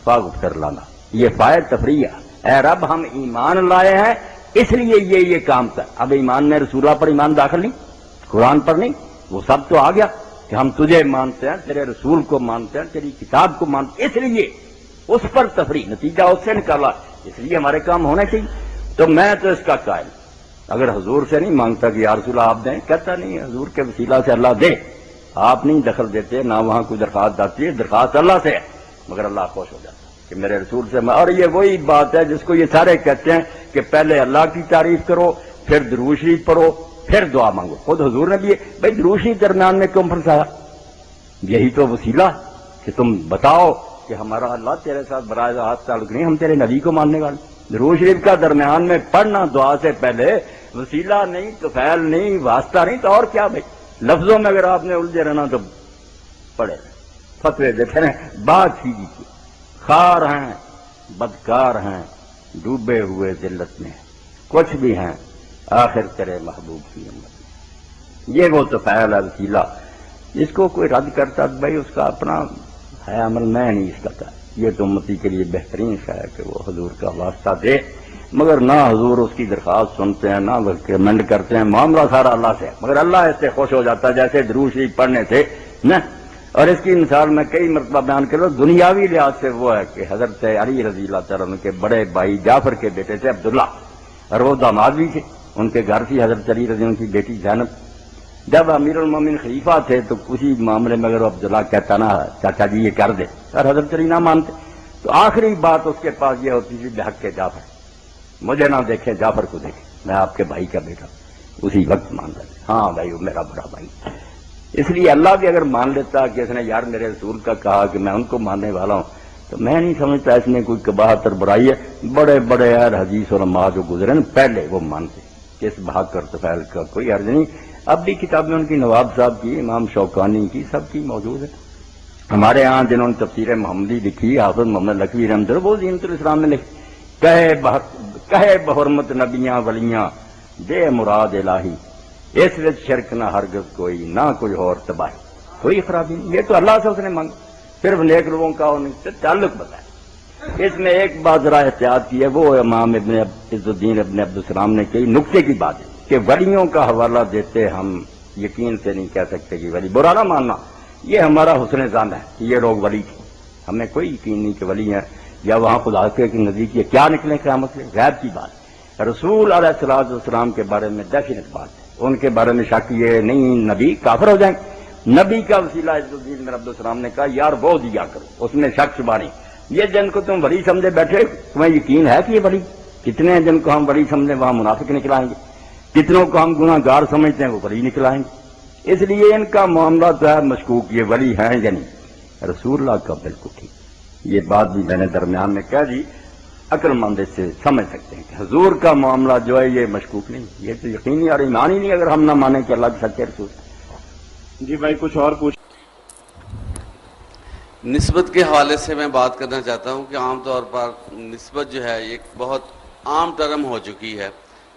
فاغفر لنا، یہ فائد تفریح ہے، اے رب ہم ایمان لائے ہیں اس لیے یہ کام کر. اب ایمان میں رسول اللہ پر ایمان داخل نہیں، قرآن پر نہیں، وہ سب تو آ گیا کہ ہم تجھے مانتے ہیں، تیرے رسول کو مانتے ہیں، تیری کتاب کو مانتے ہیں، اس لیے اس پر تفریح نتیجہ اس سے نکالا، اس لیے ہمارے کام ہونے چاہیے. تو میں تو اس کا قائل، اگر حضور سے نہیں مانگتا کہ یا رسول اللہ آپ دیں، کہتا نہیں حضور کے وسیلہ سے اللہ دے. آپ نہیں دخل دیتے، نہ وہاں کوئی درخواست آتی ہے، درخواست اللہ سے ہے، مگر اللہ خوش ہو جاتا کہ میرے رسول سے. اور یہ وہی بات ہے جس کو یہ سارے کہتے ہیں کہ پہلے اللہ کی تعریف کرو، پھر درود شریف پڑھو، پھر دعا مانگو. خود حضور نے بھی بھائی درود شریف درمیان میں کیوں پھنسایا؟ یہی تو وسیلہ کہ تم بتاؤ کہ ہمارا اللہ تیرے ساتھ براہ راست تعلق نہیں، ہم تیرے نبی کو ماننے والے. درود شریف کا درمیان میں پڑھنا دعا سے پہلے وسیلہ نہیں، طفیل نہیں، واسطہ نہیں، تو اور کیا بھائی؟ لفظوں میں اگر آپ نے الجھے رہنا تو پڑھے فتوے دیتے ہیں. بات ہی کی خار ہیں، بدکار ہیں، ڈوبے ہوئے ذلت میں، کچھ بھی ہیں آخر تیرے محبوب کی امت. یہ وہ طفیل ہے وسیلہ. اس کو کوئی رد کرتا بھائی اس کا اپنا ہے عمل، میں نہیں اس کا تھا. یہ تو امتی کے لیے بہترین ہے کہ وہ حضور کا واسطہ دے، مگر نہ حضور اس کی درخواست سنتے ہیں، نہ وہ ریکمینڈ کرتے ہیں. معاملہ سارا اللہ سے ہے، مگر اللہ اس سے خوش ہو جاتا ہے جیسے درود شریف پڑھنے سے نا. اور اس کی مثال میں کئی مرتبہ بیان کر رہا ہوں، دنیاوی لحاظ سے وہ ہے کہ حضرت علی رضی اللہ تعالیٰ عنہ کے بڑے بھائی جعفر کے بیٹے تھے عبداللہ، اور وہ داماد بھی تھے، ان کے گھر تھی حضرت علی رضی اللہ عنہ کی بیٹی زینب۔ جب امیر المومنین خلیفہ تھے تو اسی معاملے میں اگر عبداللہ کہتا نا چاچا جی یہ کر دے، اور حضرت علی نہ مانتے، تو آخری بات اس کے پاس یہ ہوتی تھی بحق کے جعفر، مجھے نہ دیکھیں جعفر کو دیکھیں، میں آپ کے بھائی کا بیٹا، اسی وقت مان لیتے ہاں بھائی وہ میرا بڑا بھائی۔ اس لیے اللہ بھی اگر مان لیتا کہ اس نے یار میرے رسول کا کہا کہ میں ان کو ماننے والا ہوں، تو میں نہیں سمجھتا اس میں کوئی قباحت اور برائی ہے۔ بڑے بڑے حدیث علماء جو گزرے نا پہلے وہ مانتے کہ اس بحق اور طفیل کا کوئی عرض نہیں۔ اب بھی کتابیں ان کی نواب صاحب کی، امام شوکانی کی، سب کی موجود ہے۔ ہمارے ہاں جنہوں نے تفسیر محمدی لکھی، حافظ محمد لکھوی رحمۃ اللہ، وہ زینت الاسلام میں لکھی، کہے بحرمت نبیاں ولیاں دے مراد الہی، اس وچ شرک نہ ہرگز کوئی، نہ کوئی اور تباہی، کوئی خرابی نہیں۔ یہ تو اللہ سے اس نے مانگا، صرف نیک لوگوں کا ان سے تعلق بتایا۔ اس میں ایک بات ذرا احتیاط کی ہے، وہ امام ابن عز الدین ابن عبدالسلام نے کئی نقطے کی بات ہے کہ ولیوں کا حوالہ دیتے ہم یقین سے نہیں کہہ سکتے کہ ولی، برا نہ ماننا، یہ ہمارا حسن ظن ہے کہ یہ لوگ ولی تھے، ہمیں کوئی یقین نہیں کہ ولی ہیں یا وہاں خدا کے نزدیک یہ کیا نکلے قیامت سے، غیب کی بات۔ رسول علیہ الصلوۃ والسلام کے بارے میں ڈیفینٹ بات ہے، ان کے بارے میں شک یہ نہیں نبی کافر ہو جائیں۔ نبی کا وسیلہ عز الدین بن عبدالسلام نے کہا یار وہ دیا کرو، اس میں شک شبہ نہیں۔ یہ جن کو تم ولی سمجھے بیٹھے، تمہیں یقین ہے کہ یہ ولی؟ کتنے ہیں جن کو ہم ولی سمجھیں وہاں منافق نکلائیں گے، کتنوں کو ہم گناہ گار سمجھتے ہیں وہ ولی نکلائیں گے۔ اس لیے ان کا معاملہ تو ہے مشکوک، یہ ولی ہیں یا نہیں۔ رسول اللہ کا بالکل ٹھیک، یہ بات بھی میں نے درمیان میں کہہ دی، عقل مند اس سے سمجھ سکتے ہیں کہ حضور کا معاملہ جو ہے یہ مشکوک نہیں، یہ تو یقینی اور ایمان ہی نہیں اگر ہم نہ مانیں کہ اللہ کے سچے رسول۔ جی بھائی کچھ اور پوچھ۔ نسبت کے حوالے سے میں بات کرنا چاہتا ہوں کہ عام طور پر نسبت جو ہے ایک بہت عام ٹرم ہو چکی ہے،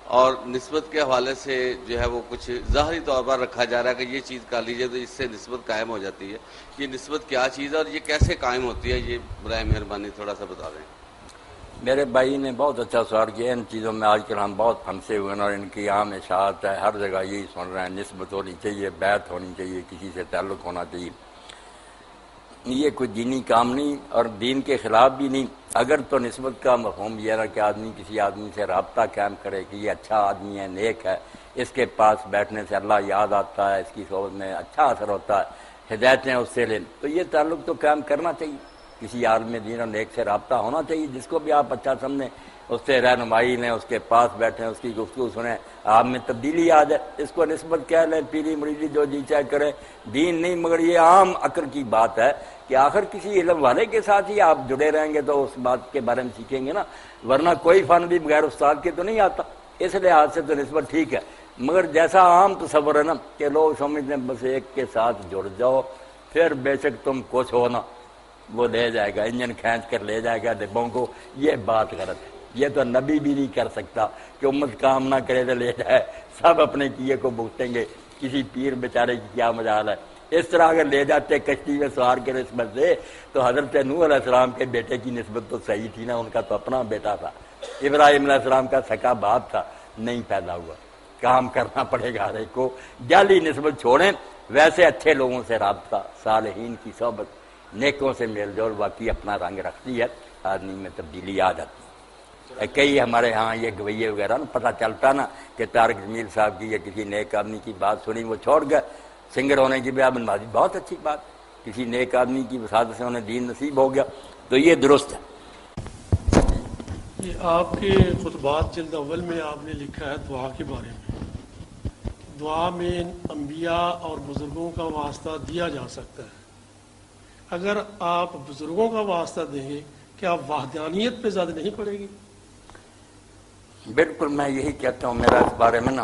اور نسبت کے حوالے سے جو ہے وہ کچھ ظاہری طور پر رکھا جا رہا ہے کہ یہ چیز کر لیجئے تو اس سے نسبت قائم ہو جاتی ہے۔ یہ نسبت کیا چیز ہے اور یہ کیسے قائم ہوتی ہے، یہ برائے مہربانی تھوڑا سا بتا دیں۔ میرے بھائی نے بہت اچھا سوال کیا۔ ان چیزوں میں آج کل ہم بہت پھنسے ہوئے ہیں اور ان کی عام اشاعت ہے، ہر جگہ یہی سن رہے ہیں، نسبت ہونی چاہیے، بیعت ہونی چاہیے، کسی سے تعلق ہونا چاہیے۔ یہ کوئی دینی کام نہیں اور دین کے خلاف بھی نہیں۔ اگر تو نسبت کا مفہوم یہ ہے کہ آدمی کسی آدمی سے رابطہ قائم کرے کہ یہ اچھا آدمی ہے، نیک ہے، اس کے پاس بیٹھنے سے اللہ یاد آتا ہے، اس کی صحبت میں اچھا اثر ہوتا ہے، ہدایتیں اس سے لیں، تو یہ تعلق تو قائم کرنا چاہیے۔ کسی عالم دین اور نیک سے رابطہ ہونا چاہیے، جس کو بھی آپ اچھا سمجھیں، اس سے رہنمائی لیں، اس کے پاس بیٹھیں، اس کی گفتگو سنیں، آپ میں تبدیلی آ جائے۔ اس کو نسبت کہہ لیں، پیری مریدی جو جی چاہے کریں، دین نہیں، مگر یہ عام عقل کی بات ہے کہ آخر کسی علم والے کے ساتھ ہی آپ جڑے رہیں گے تو اس بات کے بارے میں سیکھیں گے نا، ورنہ کوئی فن بھی بغیر استاد کے تو نہیں آتا۔ اس لحاظ سے تو نسبت ٹھیک ہے، مگر جیسا عام تصور ہے نا کہ لوگ سمجھتے ہیں بس ایک کے ساتھ جڑ جاؤ، پھر بے شک تم کچھ ہو نا، وہ لے جائے گا، انجن کھینچ کر لے جائے گا ڈبوں کو، یہ بات غلط ہے۔ یہ تو نبی بھی نہیں کر سکتا کہ امت کام نہ کرے تو لے جائے، سب اپنے کیے کو بھگتیں گے، کسی پیر بیچارے کی کیا مجال ہے۔ اس طرح اگر لے جاتے کشتی میں سوار کے نسبت سے تو حضرت نوح علیہ السلام کے بیٹے کی نسبت تو صحیح تھی نا، ان کا تو اپنا بیٹا تھا، ابراہیم علیہ السلام کا سکا باپ تھا، نہیں پیدا ہوا۔ کام کرنا پڑے گا ہر ایک کو، جعلی نسبت چھوڑیں، ویسے اچھے لوگوں سے رابطہ، صالحین کی صحبت، نیکوں سے میل جول واقعی اپنا رنگ رکھتی ہے، آدمی میں تبدیلی آ جاتی ہے۔ کئی ہمارے ہاں یہ گویے وغیرہ نا پتہ چلتا نا کہ طارق جمیل صاحب کی یا کسی نیک آدمی کی بات سنی وہ چھوڑ گئے، سنگر ہونے کی بھی بنوازی، بہت اچھی بات، کسی نیک آدمی کی وساطت سے انہیں دین نصیب ہو گیا تو یہ درست ہے۔ یہ آپ کے خطبات جلد اول میں آپ نے لکھا ہے دعا کے بارے میں، دعا میں انبیاء اور بزرگوں کا واسطہ دیا جا سکتا ہے۔ اگر آپ بزرگوں کا واسطہ دیں گے کیا وحدانیت پہ زیادہ نہیں پڑے گی؟ بالکل میں یہی کہتا ہوں، میرا اس بارے میں نا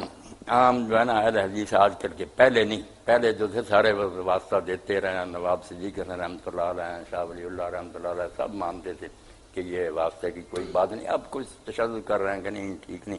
عام جو ہے نا اہل حدیث آج کل کے، پہلے نہیں، پہلے جو تھے سارے واسطہ دیتے رہے ہیں، نواب صدیق حسن رحمۃ اللہ علیہ، شاہ ولی اللہ رحمۃ اللہ علیہ، سب مانتے تھے کہ یہ واسطے کی کوئی بات نہیں۔ اب کچھ تشدد کر رہے ہیں کہ نہیں، ٹھیک نہیں۔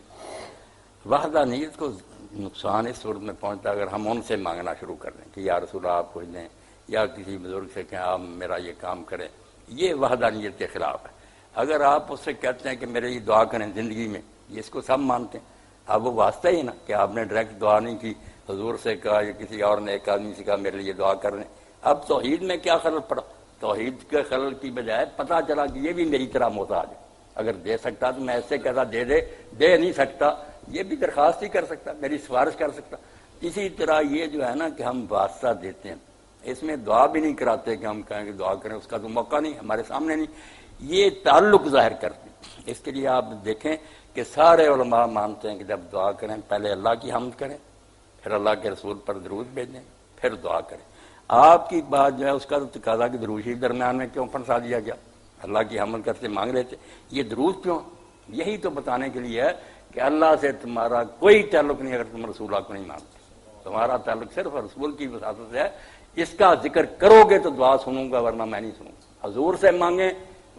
وحدانیت کو نقصان اس صورت میں پہنچتا اگر ہم ان سے مانگنا شروع کر دیں کہ یا رسول آپ کچھ دیں، یا کسی بزرگ سے کہ آپ میرا یہ کام کریں، یہ وحدانیت کے خلاف ہے۔ اگر آپ اس سے کہتے ہیں کہ میرے یہ دعا کریں زندگی میں، یہ اس کو سب مانتے ہیں، اب وہ واسطہ ہی نا کہ آپ نے ڈائریکٹ دعا نہیں کی، حضور سے کہا یا کسی اور نیک آدمی سے کہا میرے لیے دعا کر لیں، اب توحید میں کیا خلل پڑا؟ توحید کے خلل کی بجائے پتہ چلا کہ یہ بھی میری طرح محتاج ہے، اگر دے سکتا تو میں ایسے کہتا دے نہیں سکتا، یہ بھی درخواست ہی کر سکتا، میری سفارش کر سکتا۔ اسی طرح یہ جو ہے نا کہ ہم واسطہ دیتے ہیں، اس میں دعا بھی نہیں کراتے کہ ہم کہیں کہ دعا کریں، اس کا تو موقع نہیں، ہمارے سامنے نہیں، یہ تعلق ظاہر کرتے۔ اس کے لیے آپ دیکھیں کہ سارے علماء مانتے ہیں کہ جب دعا کریں پہلے اللہ کی حمد کریں، پھر اللہ کے رسول پر درود بھیجیں، پھر دعا کریں۔ آپ کی بات جو ہے اس کا تو تقاضا کہ درود ہی درمیان میں کیوں پھنسا دیا گیا؟ اللہ کی حمد کرتے مانگ رہے تھے، یہ درود کیوں؟ یہی تو بتانے کے لیے ہے کہ اللہ سے تمہارا کوئی تعلق نہیں اگر تم رسول اللہ کو نہیں مانتے، تمہارا تعلق صرف رسول کی وساطت سے ہے۔ اس کا ذکر کرو گے تو دعا سنوں گا، ورنہ میں نہیں سنوں گا۔ حضور سے مانگیں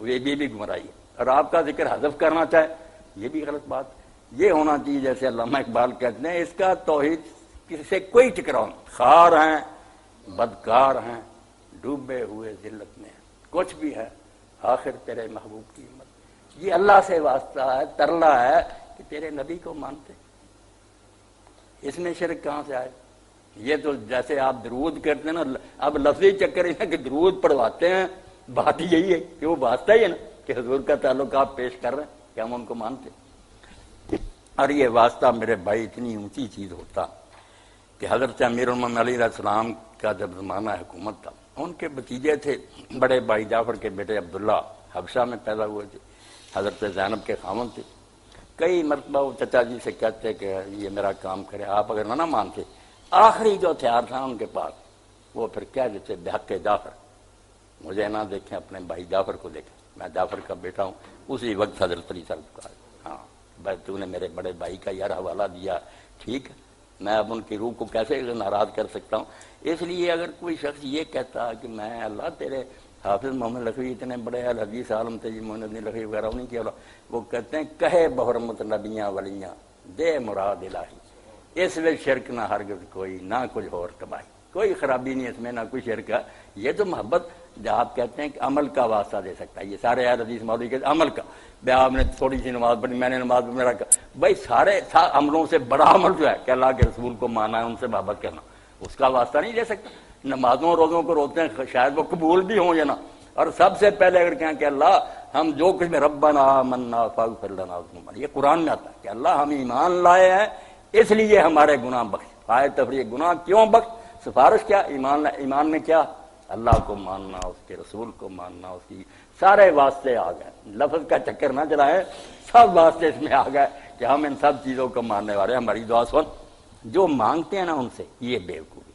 یہ بھی گمراہی ہے، اور آپ کا ذکر حذف کرنا چاہے یہ بھی غلط بات۔ یہ ہونا چاہیے جیسے علامہ اقبال کہتے ہیں، اس کا توحید کسی سے کوئی ٹکراؤ نہیں۔ خار ہیں، بدکار ہیں، ڈوبے ہوئے ذلت میں ہیں، کچھ بھی ہے آخر تیرے محبوب کی امت۔ یہ اللہ سے واسطہ ہے، ترلا ہے کہ تیرے نبی کو مانتے، اس میں شرک کہاں سے آئے؟ یہ تو جیسے آپ درود کرتے ہیں نا، اب لفظی چکر ہے کہ درود پڑھواتے ہیں، بات یہی ہے کہ وہ واسطہ ہی ہے نا کہ حضور کا تعلق آپ پیش کر رہے ہیں کہ ہم ان کو مانتے۔ اور یہ واسطہ میرے بھائی اتنی اونچی چیز ہوتا کہ حضرت امیر المومنین علیہ السلام کا جب زمانہ حکومت تھا، ان کے بھتیجے تھے بڑے بھائی جعفر کے بیٹے عبداللہ، حبشہ میں پیدا ہوئے تھے، حضرت زینب کے خاوند تھے۔ کئی مرتبہ وہ چچا جی سے کہتے کہ یہ میرا کام کرے، آپ اگر نہ مانتے، آخری جو ہتھیار تھا ان کے پاس وہ پھر کہہ دیتے بحق جعفر، مجھے نہ دیکھیں اپنے بھائی جعفر کو دیکھیں، میں جعفر کا بیٹا ہوں۔ اسی وقت حضرت علی صاحب کہا ہاں بھائی تو نے میرے بڑے بھائی کا یار حوالہ دیا، ٹھیک ہے، میں اب ان کی روح کو کیسے ناراض کر سکتا ہوں؟ اس لیے اگر کوئی شخص یہ کہتا کہ میں اللہ تیرے حافظ محمد لکھوی اتنے بڑے الحدیث عالم تھے، محمد الدین لکھوی وغیرہ انہیں کی وہ کہتے ہیں کہے بحرمت نبیاں ولیاں دے مراد الہی، اس میں شرک نہ ہرگز کوئی، نہ کچھ اور تباہی، کوئی خرابی نہیں اس میں، نہ کوئی شرک ہے۔ یہ تو محبت جب آپ کہتے ہیں کہ عمل کا واسطہ دے سکتا ہے، یہ سارے اہل حدیث مولوی کے عمل کا، بھائی آپ نے تھوڑی سی نماز پڑھی، میں نے نماز پڑھی، میرا بھائی سارے عملوں سے بڑا عمل جو ہے کہ اللہ کے رسول کو ماننا ہے، ان سے محبت کرنا، اس کا واسطہ نہیں دے سکتا۔ نمازوں روزوں کو روتے ہیں شاید وہ قبول بھی ہوں یا نہ، اور سب سے پہلے اگر کہیں کہ اللہ ہم جو کچھ میں ربنا آمنا فاغفر لنا ذنوبنا، یہ قرآن میں آتا ہے کہ اللہ ہم ایمان لائے ہیں اس لیے ہمارے گناہ بخش، آئے تفریح گناہ کیوں بخش، سفارش کیا، ایمان میں کیا، اللہ کو ماننا، اس کے رسول کو ماننا، اس کی سارے واسطے آ گئے، لفظ کا چکر نہ چلائیں، سب واسطے اس میں آ گئے کہ ہم ان سب چیزوں کو ماننے والے۔ ہماری دعا سن، جو مانگتے ہیں نا ان سے یہ بیوقوفی،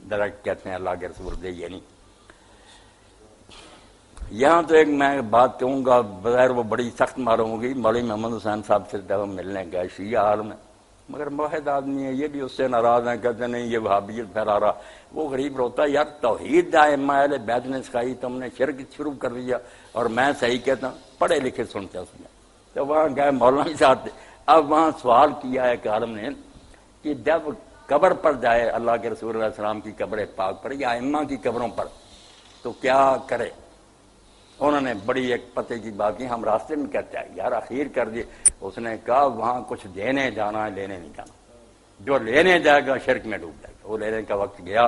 ڈائریکٹ کہتے ہیں اللہ کے رسول دے، یہ نہیں۔ یہاں تو ایک میں بات کہوں گا، بظاہر وہ بڑی سخت معلوم ہوگی، مولوی محمد حسین صاحب سے جب ہم ملنے گئے شیعہ عالم میں، مگر موحد آدمی ہے، یہ بھی اس سے ناراض ہیں، کہتے نہیں یہ وہابیت پھیلا رہا۔ وہ غریب روتا ہے یار توحید ائمہ اہل بیت نے سکھائی، تم نے شرک شروع کر دیا، اور میں صحیح کہتا ہوں پڑھے لکھے سنتے اس میں۔ تو وہاں گئے مولوی صاحب تھے، اب وہاں سوال کیا ہے کہ عالم نے کہ جب قبر پر جائے اللہ کے رسول علیہ السلام کی قبر پاک پر یا ائمہ کی قبروں پر تو کیا کرے؟ انہوں نے بڑی ایک پتے کی بات کی، ہم راستے میں کہتے ہیں یار اخیر کر دیے، اس نے کہا وہاں کچھ دینے جانا ہے، لینے نہیں جانا، جو لینے جائے گا شرک میں ڈوب جائے گا۔ وہ لینے کا وقت گیا،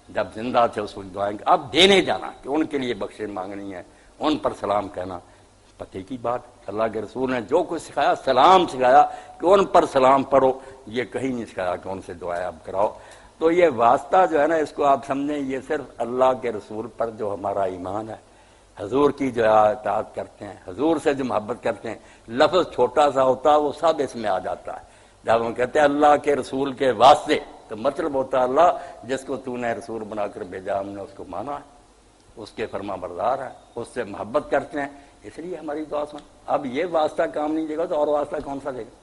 جب زندہ تھے اس وقت دعائیں، اب دینے جانا کہ ان کے لیے بخشش مانگنی ہے، ان پر سلام کہنا، پتے کی بات، اللہ کے رسول نے جو کچھ سکھایا سلام سکھایا کہ ان پر سلام پڑھو، یہ کہیں نہیں سکھایا کہ ان سے دعائیں اب کراؤ۔ تو یہ واسطہ جو ہے نا اس کو آپ سمجھیں، یہ صرف اللہ کے رسول پر جو ہمارا ایمان ہے، حضور کی جو اطاعت کرتے ہیں، حضور سے جو محبت کرتے ہیں، لفظ چھوٹا سا ہوتا ہے وہ سب اس میں آ جاتا ہے۔ جب ہم کہتے ہیں اللہ کے رسول کے واسطے تو مطلب ہوتا ہے اللہ جس کو تو نے رسول بنا کر بھیجا ہم نے اس کو مانا ہے، اس کے فرما بردار ہے، اس سے محبت کرتے ہیں، اس لیے ہماری دعا سن۔ اب یہ واسطہ کام نہیں دے گا تو اور واسطہ کون سا دے گا؟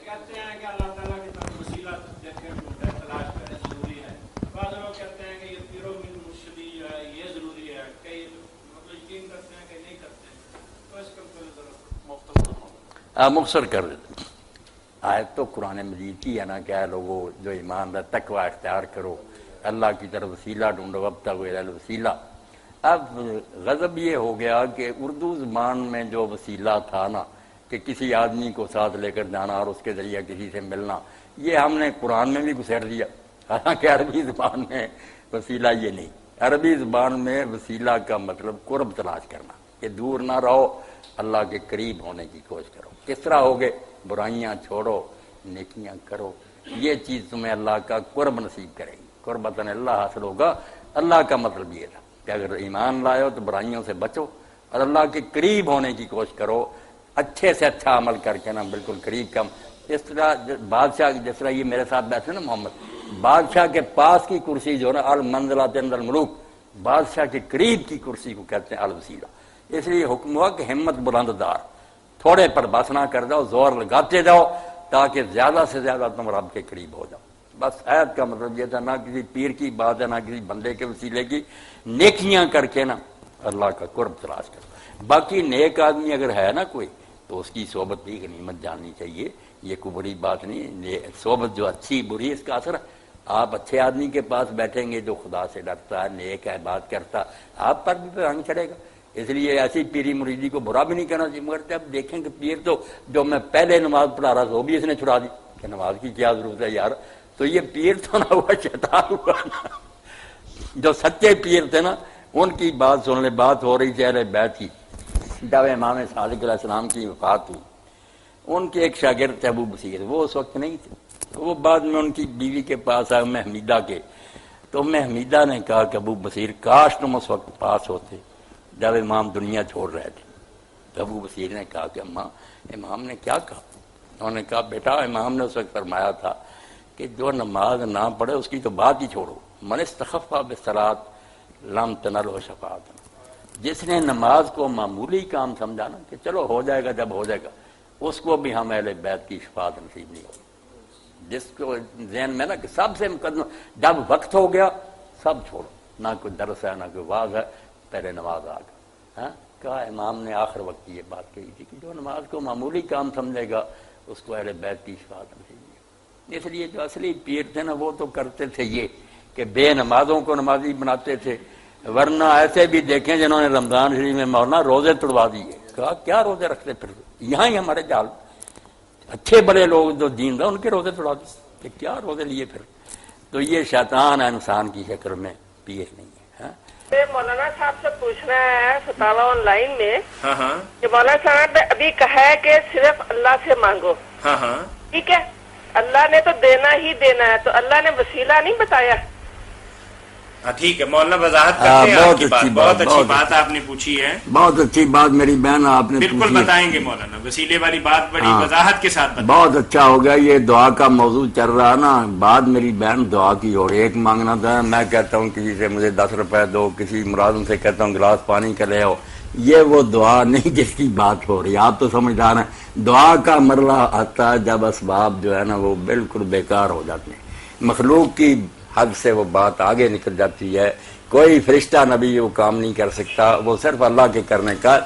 کہتے ہیں کہ اللہ تعالیٰ کی طرف وسیلہ تلاش کرنا ضروری ہے، بعض لوگ کہتے ہیں کہ یہ پیرو من مرشدی جو ہے یہ ضروری ہے، کئی مطلب یقین کرتے ہیں کہ نہیں کرتے، تو اس کا مختصر کر دیتے۔ آیت تو قرآن مجید کی ہے نا کہ اے لوگوں جو ایمان ہے تقوی اختیار کرو، اللہ کی طرف وسیلہ ڈھونڈو، وابتغوا الی الوسیلہ۔ اب غضب یہ ہو گیا کہ اردو زبان میں جو وسیلہ تھا نا کہ کسی آدمی کو ساتھ لے کر جانا اور اس کے ذریعے کسی سے ملنا، یہ ہم نے قرآن میں بھی گھسیٹ دیا حالانکہ عربی زبان میں وسیلہ یہ نہیں، عربی زبان میں وسیلہ کا مطلب قرب تلاش کرنا، کہ دور نہ رہو، اللہ کے قریب ہونے کی کوشش کرو۔ کس طرح ہوگے؟ برائیاں چھوڑو، نیکیاں کرو، یہ چیز تمہیں اللہ کا قرب نصیب کرے گی، قربتاً اللہ حاصل ہوگا۔ اللہ کا مطلب یہ تھا کہ اگر ایمان لائے ہو تو برائیوں سے بچو اور اللہ کے قریب ہونے کی کوشش کرو، اچھے سے اچھا عمل کر کے نا بالکل قریب کم۔ اس طرح بادشاہ جس طرح یہ میرے ساتھ بیٹھے نا محمد، بادشاہ کے پاس کی کرسی جو ہے نا المنزلۃ عند الملوک، بادشاہ کے قریب کی کرسی کو کہتے ہیں الوسیلہ۔ اس لیے حکم ہوا کہ ہمت بلند دار، تھوڑے پر بس نہ کر جاؤ، زور لگاتے جاؤ تاکہ زیادہ سے زیادہ تم رب کے قریب ہو جاؤ۔ بس آیت کا مطلب یہ تھا، نہ کسی پیر کی بات ہے نہ کسی بندے کے وسیلے کی، نیکیاں کر کے نا اللہ کا قرب تلاش کرو۔ باقی نیک آدمی اگر ہے نا کوئی تو اس کی صحبت بھی غنیمت جاننی چاہیے، یہ کوئی بری بات نہیں۔ صحبت جو اچھی بری اس کا اثر، آپ اچھے آدمی کے پاس بیٹھیں گے جو خدا سے ڈرتا ہے، نیک ہے، بات کرتا، آپ پر بھی رنگ چڑھے گا۔ اس لیے ایسی پیری مریدی کو برا بھی نہیں کرنا چاہیے، مگر جب دیکھیں کہ پیر تو جو میں پہلے نماز پڑھا رہا تھا وہ بھی اس نے چھڑا دی، کہ نماز کی کیا ضرورت ہے یار، تو یہ پیر تو نہ ہوا، شیطان ہوا نا۔ جو سچے پیر تھے نا ان کی بات سن لے، بات ہو رہی تھی اہل بیت کی، جب امام صادق علیہ السلام کی وفات ہوئی، ان کے ایک شاگرد تھے ابو بصیر، وہ اس وقت نہیں تھے، وہ بعد میں ان کی بیوی کے پاس آئے ام حمیدہ کے، تو ام حمیدہ نے کہا کہ ابو بصیر کاش تم اس وقت پاس ہوتے جب امام دنیا چھوڑ رہے تھے۔ تو ابو بصیر نے کہا کہ اماں امام نے کیا کہا؟ انہوں نے کہا بیٹا امام نے اس وقت فرمایا تھا کہ جو نماز نہ پڑھے اس کی تو بات ہی چھوڑو، من استخف بالصلاۃ لم تنلہ شفاعۃ، جس نے نماز کو معمولی کام سمجھا نا کہ چلو ہو جائے گا جب ہو جائے گا، اس کو بھی ہم اہل بیت کی شفاعت نصیب نہیں ہوگی۔ جس کو ذہن میں نا کہ سب سے مقدم جب وقت ہو گیا سب چھوڑو، نہ کوئی درس ہے نہ کوئی واعظ ہے، پہلے نماز آ گئی۔ کہا امام نے آخر وقت یہ بات کہی تھی کہ جو نماز کو معمولی کام سمجھے گا اس کو اہل بیت کی شفاعت نصیب نہیں ہوگی۔ اس لیے جو اصلی پیر تھے نا وہ تو کرتے تھے یہ کہ بے نمازوں کو نمازی بناتے تھے، ورنہ ایسے بھی دیکھیں جنہوں نے رمضان شریف میں مولانا روزے توڑوا دیے۔ کہا کیا روزے رکھتے پھر، یہاں ہی ہمارے جال اچھے بڑے لوگ جو دین تھا ان کے روزے توڑا دیے کہ کیا روزے لیے پھر۔ تو یہ شیطان ہے انسان کی شکل میں، پیر نہیں ہے۔ مولانا صاحب سے پوچھنا ہے فتاوا آن لائن میں کہ مولانا صاحب نے ابھی کہا ہے کہ صرف اللہ سے مانگو، ٹھیک ہے، اللہ نے تو دینا ہی دینا ہے، تو اللہ نے وسیلہ نہیں بتایا۔ ٹھیک ہے مولانا وضاحت کرتے ہیں آپ کی بات، بہت اچھی بات آپ نے پوچھی ہے، بہت اچھی بات میری بہن آپ نے بالکل بتائیں گے مولانا، وسیلے والی بات بڑی وضاحت کے ساتھ بتائیں۔ بہت اچھا ہو گیا، یہ دعا کا موضوع چل رہا نا، بات میری بہن دعا کی ہو رہی ہے۔ ایک مانگنا تھا، میں کہتا ہوں کسی سے مجھے 10 روپے دو، کسی ملازم سے کہتا ہوں گلاس پانی کا لے آؤ، یہ وہ دعا نہیں جس کی بات ہو رہی ہے۔ آپ تو سمجھدار ہیں، دعا کا مرحلہ آتا ہے جب اسباب جو ہے نا وہ بالکل بیکار ہو جاتے ہیں، مخلوق کی حد سے وہ بات آگے نکل جاتی ہے، کوئی فرشتہ نبی وہ کام نہیں کر سکتا، وہ صرف اللہ کے کرنے کا۔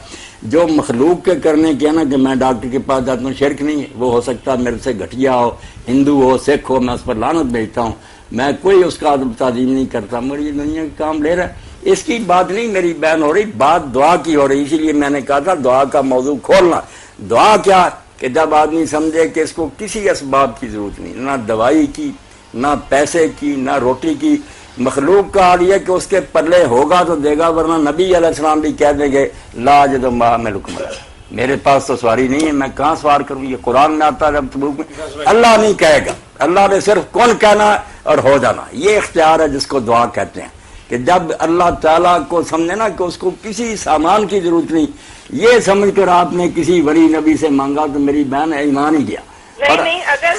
جو مخلوق کے کرنے کے نا کہ میں ڈاکٹر کے پاس جاتا ہوں، شرک نہیں ہے، وہ ہو سکتا ہے میرے سے گھٹیا ہو، ہندو ہو، سکھ ہو، میں اس پر لعنت بھیجتا ہوں، میں کوئی اس کا ادب تعظیم نہیں کرتا، مگر یہ دنیا کے کام لے رہا ہے، اس کی بات نہیں میری بہن ہو رہی، بات دعا کی ہو رہی۔ اسی لیے میں نے کہا تھا دعا کا موضوع کھولنا۔ دعا کیا کہ جب آدمی سمجھے کہ اس کو کسی اسباب کی ضرورت نہیں، نہ دوائی کی، نہ پیسے کی، نہ روٹی کی، مخلوق کا حال یہ کہ اس کے پلے ہوگا تو دے گا، ورنہ نبی علیہ السلام بھی کہہ دیں گے لا اجد ما ملکم، میرے پاس تو سواری نہیں ہے، میں کہاں سوار کروں، یہ قرآن میں آتا ہے جب تبوک میں، اللہ نہیں کہے گا، اللہ نے صرف کون کہنا اور ہو جانا، یہ اختیار ہے جس کو دعا کہتے ہیں، کہ جب اللہ تعالیٰ کو سمجھے نا کہ اس کو کسی سامان کی ضرورت نہیں، یہ سمجھ کر آپ نے کسی ولی نبی سے مانگا تو میری بہن ایمان ہی گیا۔ اور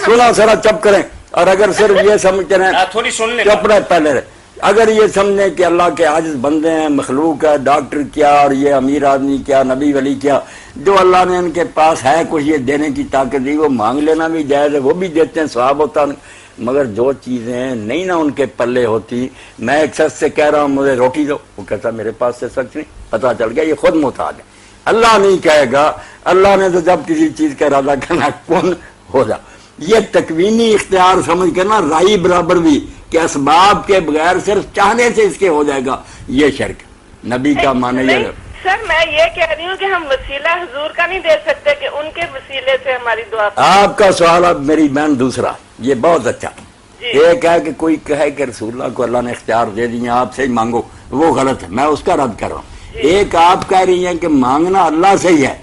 سنا سرا چپ کریں، اور اگر صرف یہ سمجھتے رہیں تھوڑی سن لیں، چپ رہے پہلے رہے، اگر یہ سمجھیں کہ اللہ کے عاجز بندے ہیں، مخلوق ہے، ڈاکٹر کیا اور یہ امیر آدمی کیا، نبی ولی کیا، جو اللہ نے ان کے پاس ہے کچھ یہ دینے کی طاقت دی، وہ مانگ لینا بھی جائز ہے، وہ بھی دیتے ہیں، ثواب ہوتا ہے، مگر جو چیزیں نہیں نا ان کے پلے ہوتی، میں ایک شخص سے کہہ رہا ہوں مجھے روٹی دو، وہ کہتا میرے پاس سے سچ نہیں، پتا چل گیا یہ خود محتاج ہے، اللہ نہیں کہے گا، اللہ نے تو جب کسی چیز کا ارادہ کرنا کون ہو جا، یہ تکوینی اختیار سمجھ کر نا رائی برابر بھی کہ اسباب کے بغیر صرف چاہنے سے اس کے ہو جائے گا، یہ شرک نبی کا مانے یہ۔ سر میں یہ کہہ رہی ہوں کہ ہم وسیلہ حضور کا نہیں دے سکتے کہ ان کے وسیلے سے ہماری دعا۔ آپ کا سوال اب میری بہن دوسرا، یہ بہت اچھا، ایک ہے کہ کوئی کہے کہ رسول اللہ کو اللہ نے اختیار دے دیا آپ سے ہی مانگو، وہ غلط ہے، میں اس کا رد کر رہا ہوں۔ ایک آپ کہہ رہی ہیں کہ مانگنا اللہ سے ہی ہے،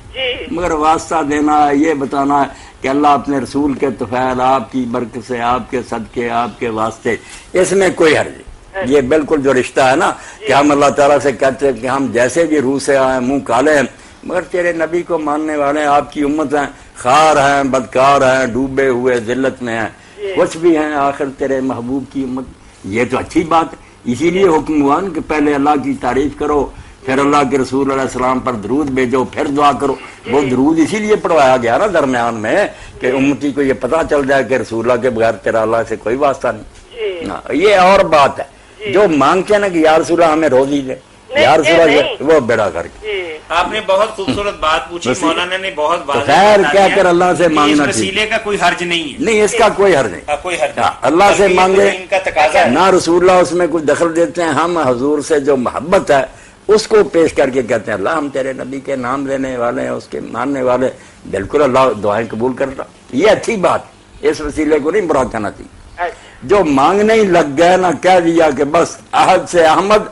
مگر واسطہ دینا ہے، یہ بتانا ہے کہ اللہ اپنے رسول کے طفیل، آپ کی برکت سے، آپ کے صدقے، آپ کے واسطے، اس میں کوئی حرج نہیں۔ یہ بالکل جو رشتہ ہے نا کہ ہم اللہ تعالیٰ سے کہتے ہیں کہ ہم جیسے بھی روح سے آئے منہ کالے ہیں، مگر تیرے نبی کو ماننے والے ہیں، آپ کی امت ہیں، خار ہیں، بدکار ہیں، ڈوبے ہوئے ذلت میں ہیں، کچھ بھی ہیں، آخر تیرے محبوب کی امت، یہ تو اچھی بات ہے۔ اسی لیے حکم ہوا کہ پہلے اللہ کی تعریف کرو، پھر اللہ کے رسول علیہ السلام پر درود بھیجو، پھر دعا کرو۔ وہ درود اسی لیے پڑھوایا گیا نا درمیان میں کہ امتی کو یہ پتہ چل جائے کہ رسول اللہ کے بغیر تیرا اللہ سے کوئی واسطہ نہیں۔ یہ اور بات ہے جو مانگتے ہیں نا کہ یا رسول اللہ ہمیں روزی دے، یا رسول اللہ، وہ بیڑا کر کے۔ آپ نے بہت خوبصورت بات پوچھی، مولانا نے بہت خیر کیا کر اللہ سے مانگنا اس وسیلے کا کوئی حرج نہیں ہے، نہیں اس کا کوئی حرج نہیں، کوئی حرج نہیں، اللہ سے مانگے ان کا تقاضا ہے نہ رسول اللہ اس میں کچھ دخل دیتے ہیں۔ ہم حضور سے جو محبت ہے اس کو پیش کر کے کہتے ہیں اللہ ہم تیرے نبی کے نام لینے والے ہیں، اس کے ماننے والے، بالکل اللہ دعائیں قبول کرتا۔ یہ اچھی بات، اس وسیلے کو نہیں برا کہنا چاہیے۔ جو مانگنے ہی لگ گئے نا، کہہ دیا کہ بس احد سے احمد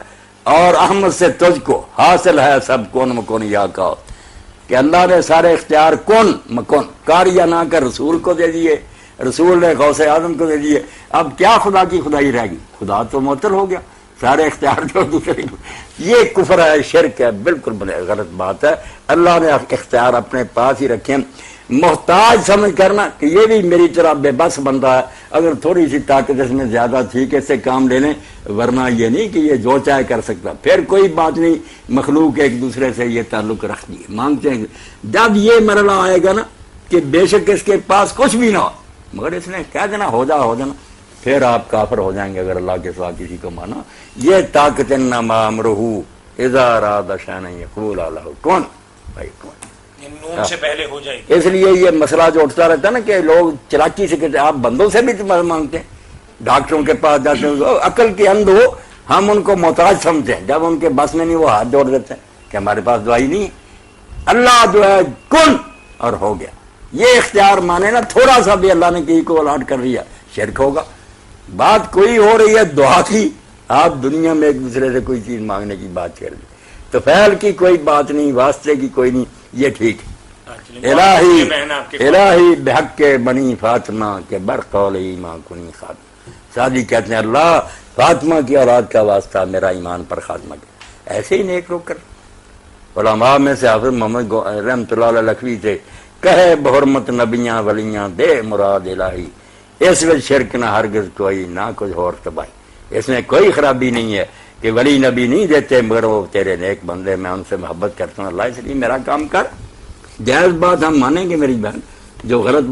اور احمد سے تجھ کو حاصل ہے سب کون مکون یا کا، کہ اللہ نے سارے اختیار کون مکون کار یا نہ کر رسول کو دے دیے، رسول نے غوث اعظم کو دے دیے، اب کیا خدا کی خدائی رہ گئی؟ خدا تو معطل ہو گیا، سارے اختیار جو دوسرے کو۔ یہ کفر ہے، شرک ہے، بالکل غلط بات ہے۔ اللہ نے اختیار اپنے پاس ہی رکھے، محتاج سمجھ کرنا کہ یہ بھی میری طرح بے بس بندہ ہے، اگر تھوڑی سی طاقت اس میں زیادہ تھی کہ اس سے کام لے لیں، ورنہ یہ نہیں کہ یہ جو چاہے کر سکتا۔ پھر کوئی بات نہیں، مخلوق ایک دوسرے سے یہ تعلق رکھتی ہے، مانگتے ہیں۔ جب یہ مرحلہ آئے گا نا کہ بے شک اس کے پاس کچھ بھی نہ ہو، مگر اس نے کہہ دینا ہو جانا، پھر آپ کافر ہو جائیں گے اگر اللہ کے سوا کسی کو مانا۔ یہ طاقت انما امرہ اذا اراد شیئا یقول لہ کن فیکون، نون سے پہلے ہو جائے گی۔ اس لیے یہ مسئلہ جو اٹھتا رہتا ہے نا کہ لوگ چلاکی سے کہتے ہیں آپ بندوں سے بھی مانگتے ہیں، ڈاکٹروں کے پاس جاتے ہیں، عقل کے اندھ ہو، ہم ان کو محتاج سمجھتے ہیں، جب ان کے بس میں نہیں وہ ہاتھ جوڑ دیتے ہیں کہ ہمارے پاس دوائی نہیں ہے۔ اللہ جو ہے کن اور ہو گیا، یہ اختیار مانے نا، تھوڑا سا بھی اللہ نے کسی کو الاٹ کر دیا شرک ہوگا۔ بات کوئی ہو رہی ہے دعا کی، آپ دنیا میں ایک دوسرے سے کوئی چیز مانگنے کی بات کر دی، تو فعل کی کوئی بات نہیں، واسطے کی کوئی نہیں، یہ ٹھیک ہے۔ الہی بحق کے بنی فاطمہ کے برقولی ماں کنی خاتمہ، سادی کہتے ہیں اللہ فاطمہ کی اولاد کا واسطہ میرا ایمان پر خاتمہ کر، ایسے ہی نیک لوگ کر۔ علماء میں سے حافظ محمد رحمۃ اللہ علیہ لکھوی تھے، کہے بحرمت نبیاں ولیاں دے مراد الہی، اس میں شرک نہ ہرگز کوئی نہ کچھ اور تباہی۔ اس میں کوئی خرابی نہیں ہے کہ ولی نبی نہیں دیتے مگر وہ تیرے نیک بندے، میں ان سے محبت کرتا ہوں اللہ، اس لیے میرا کام کر۔ جائز بات ہم مانیں گے میری بہن، جو غلط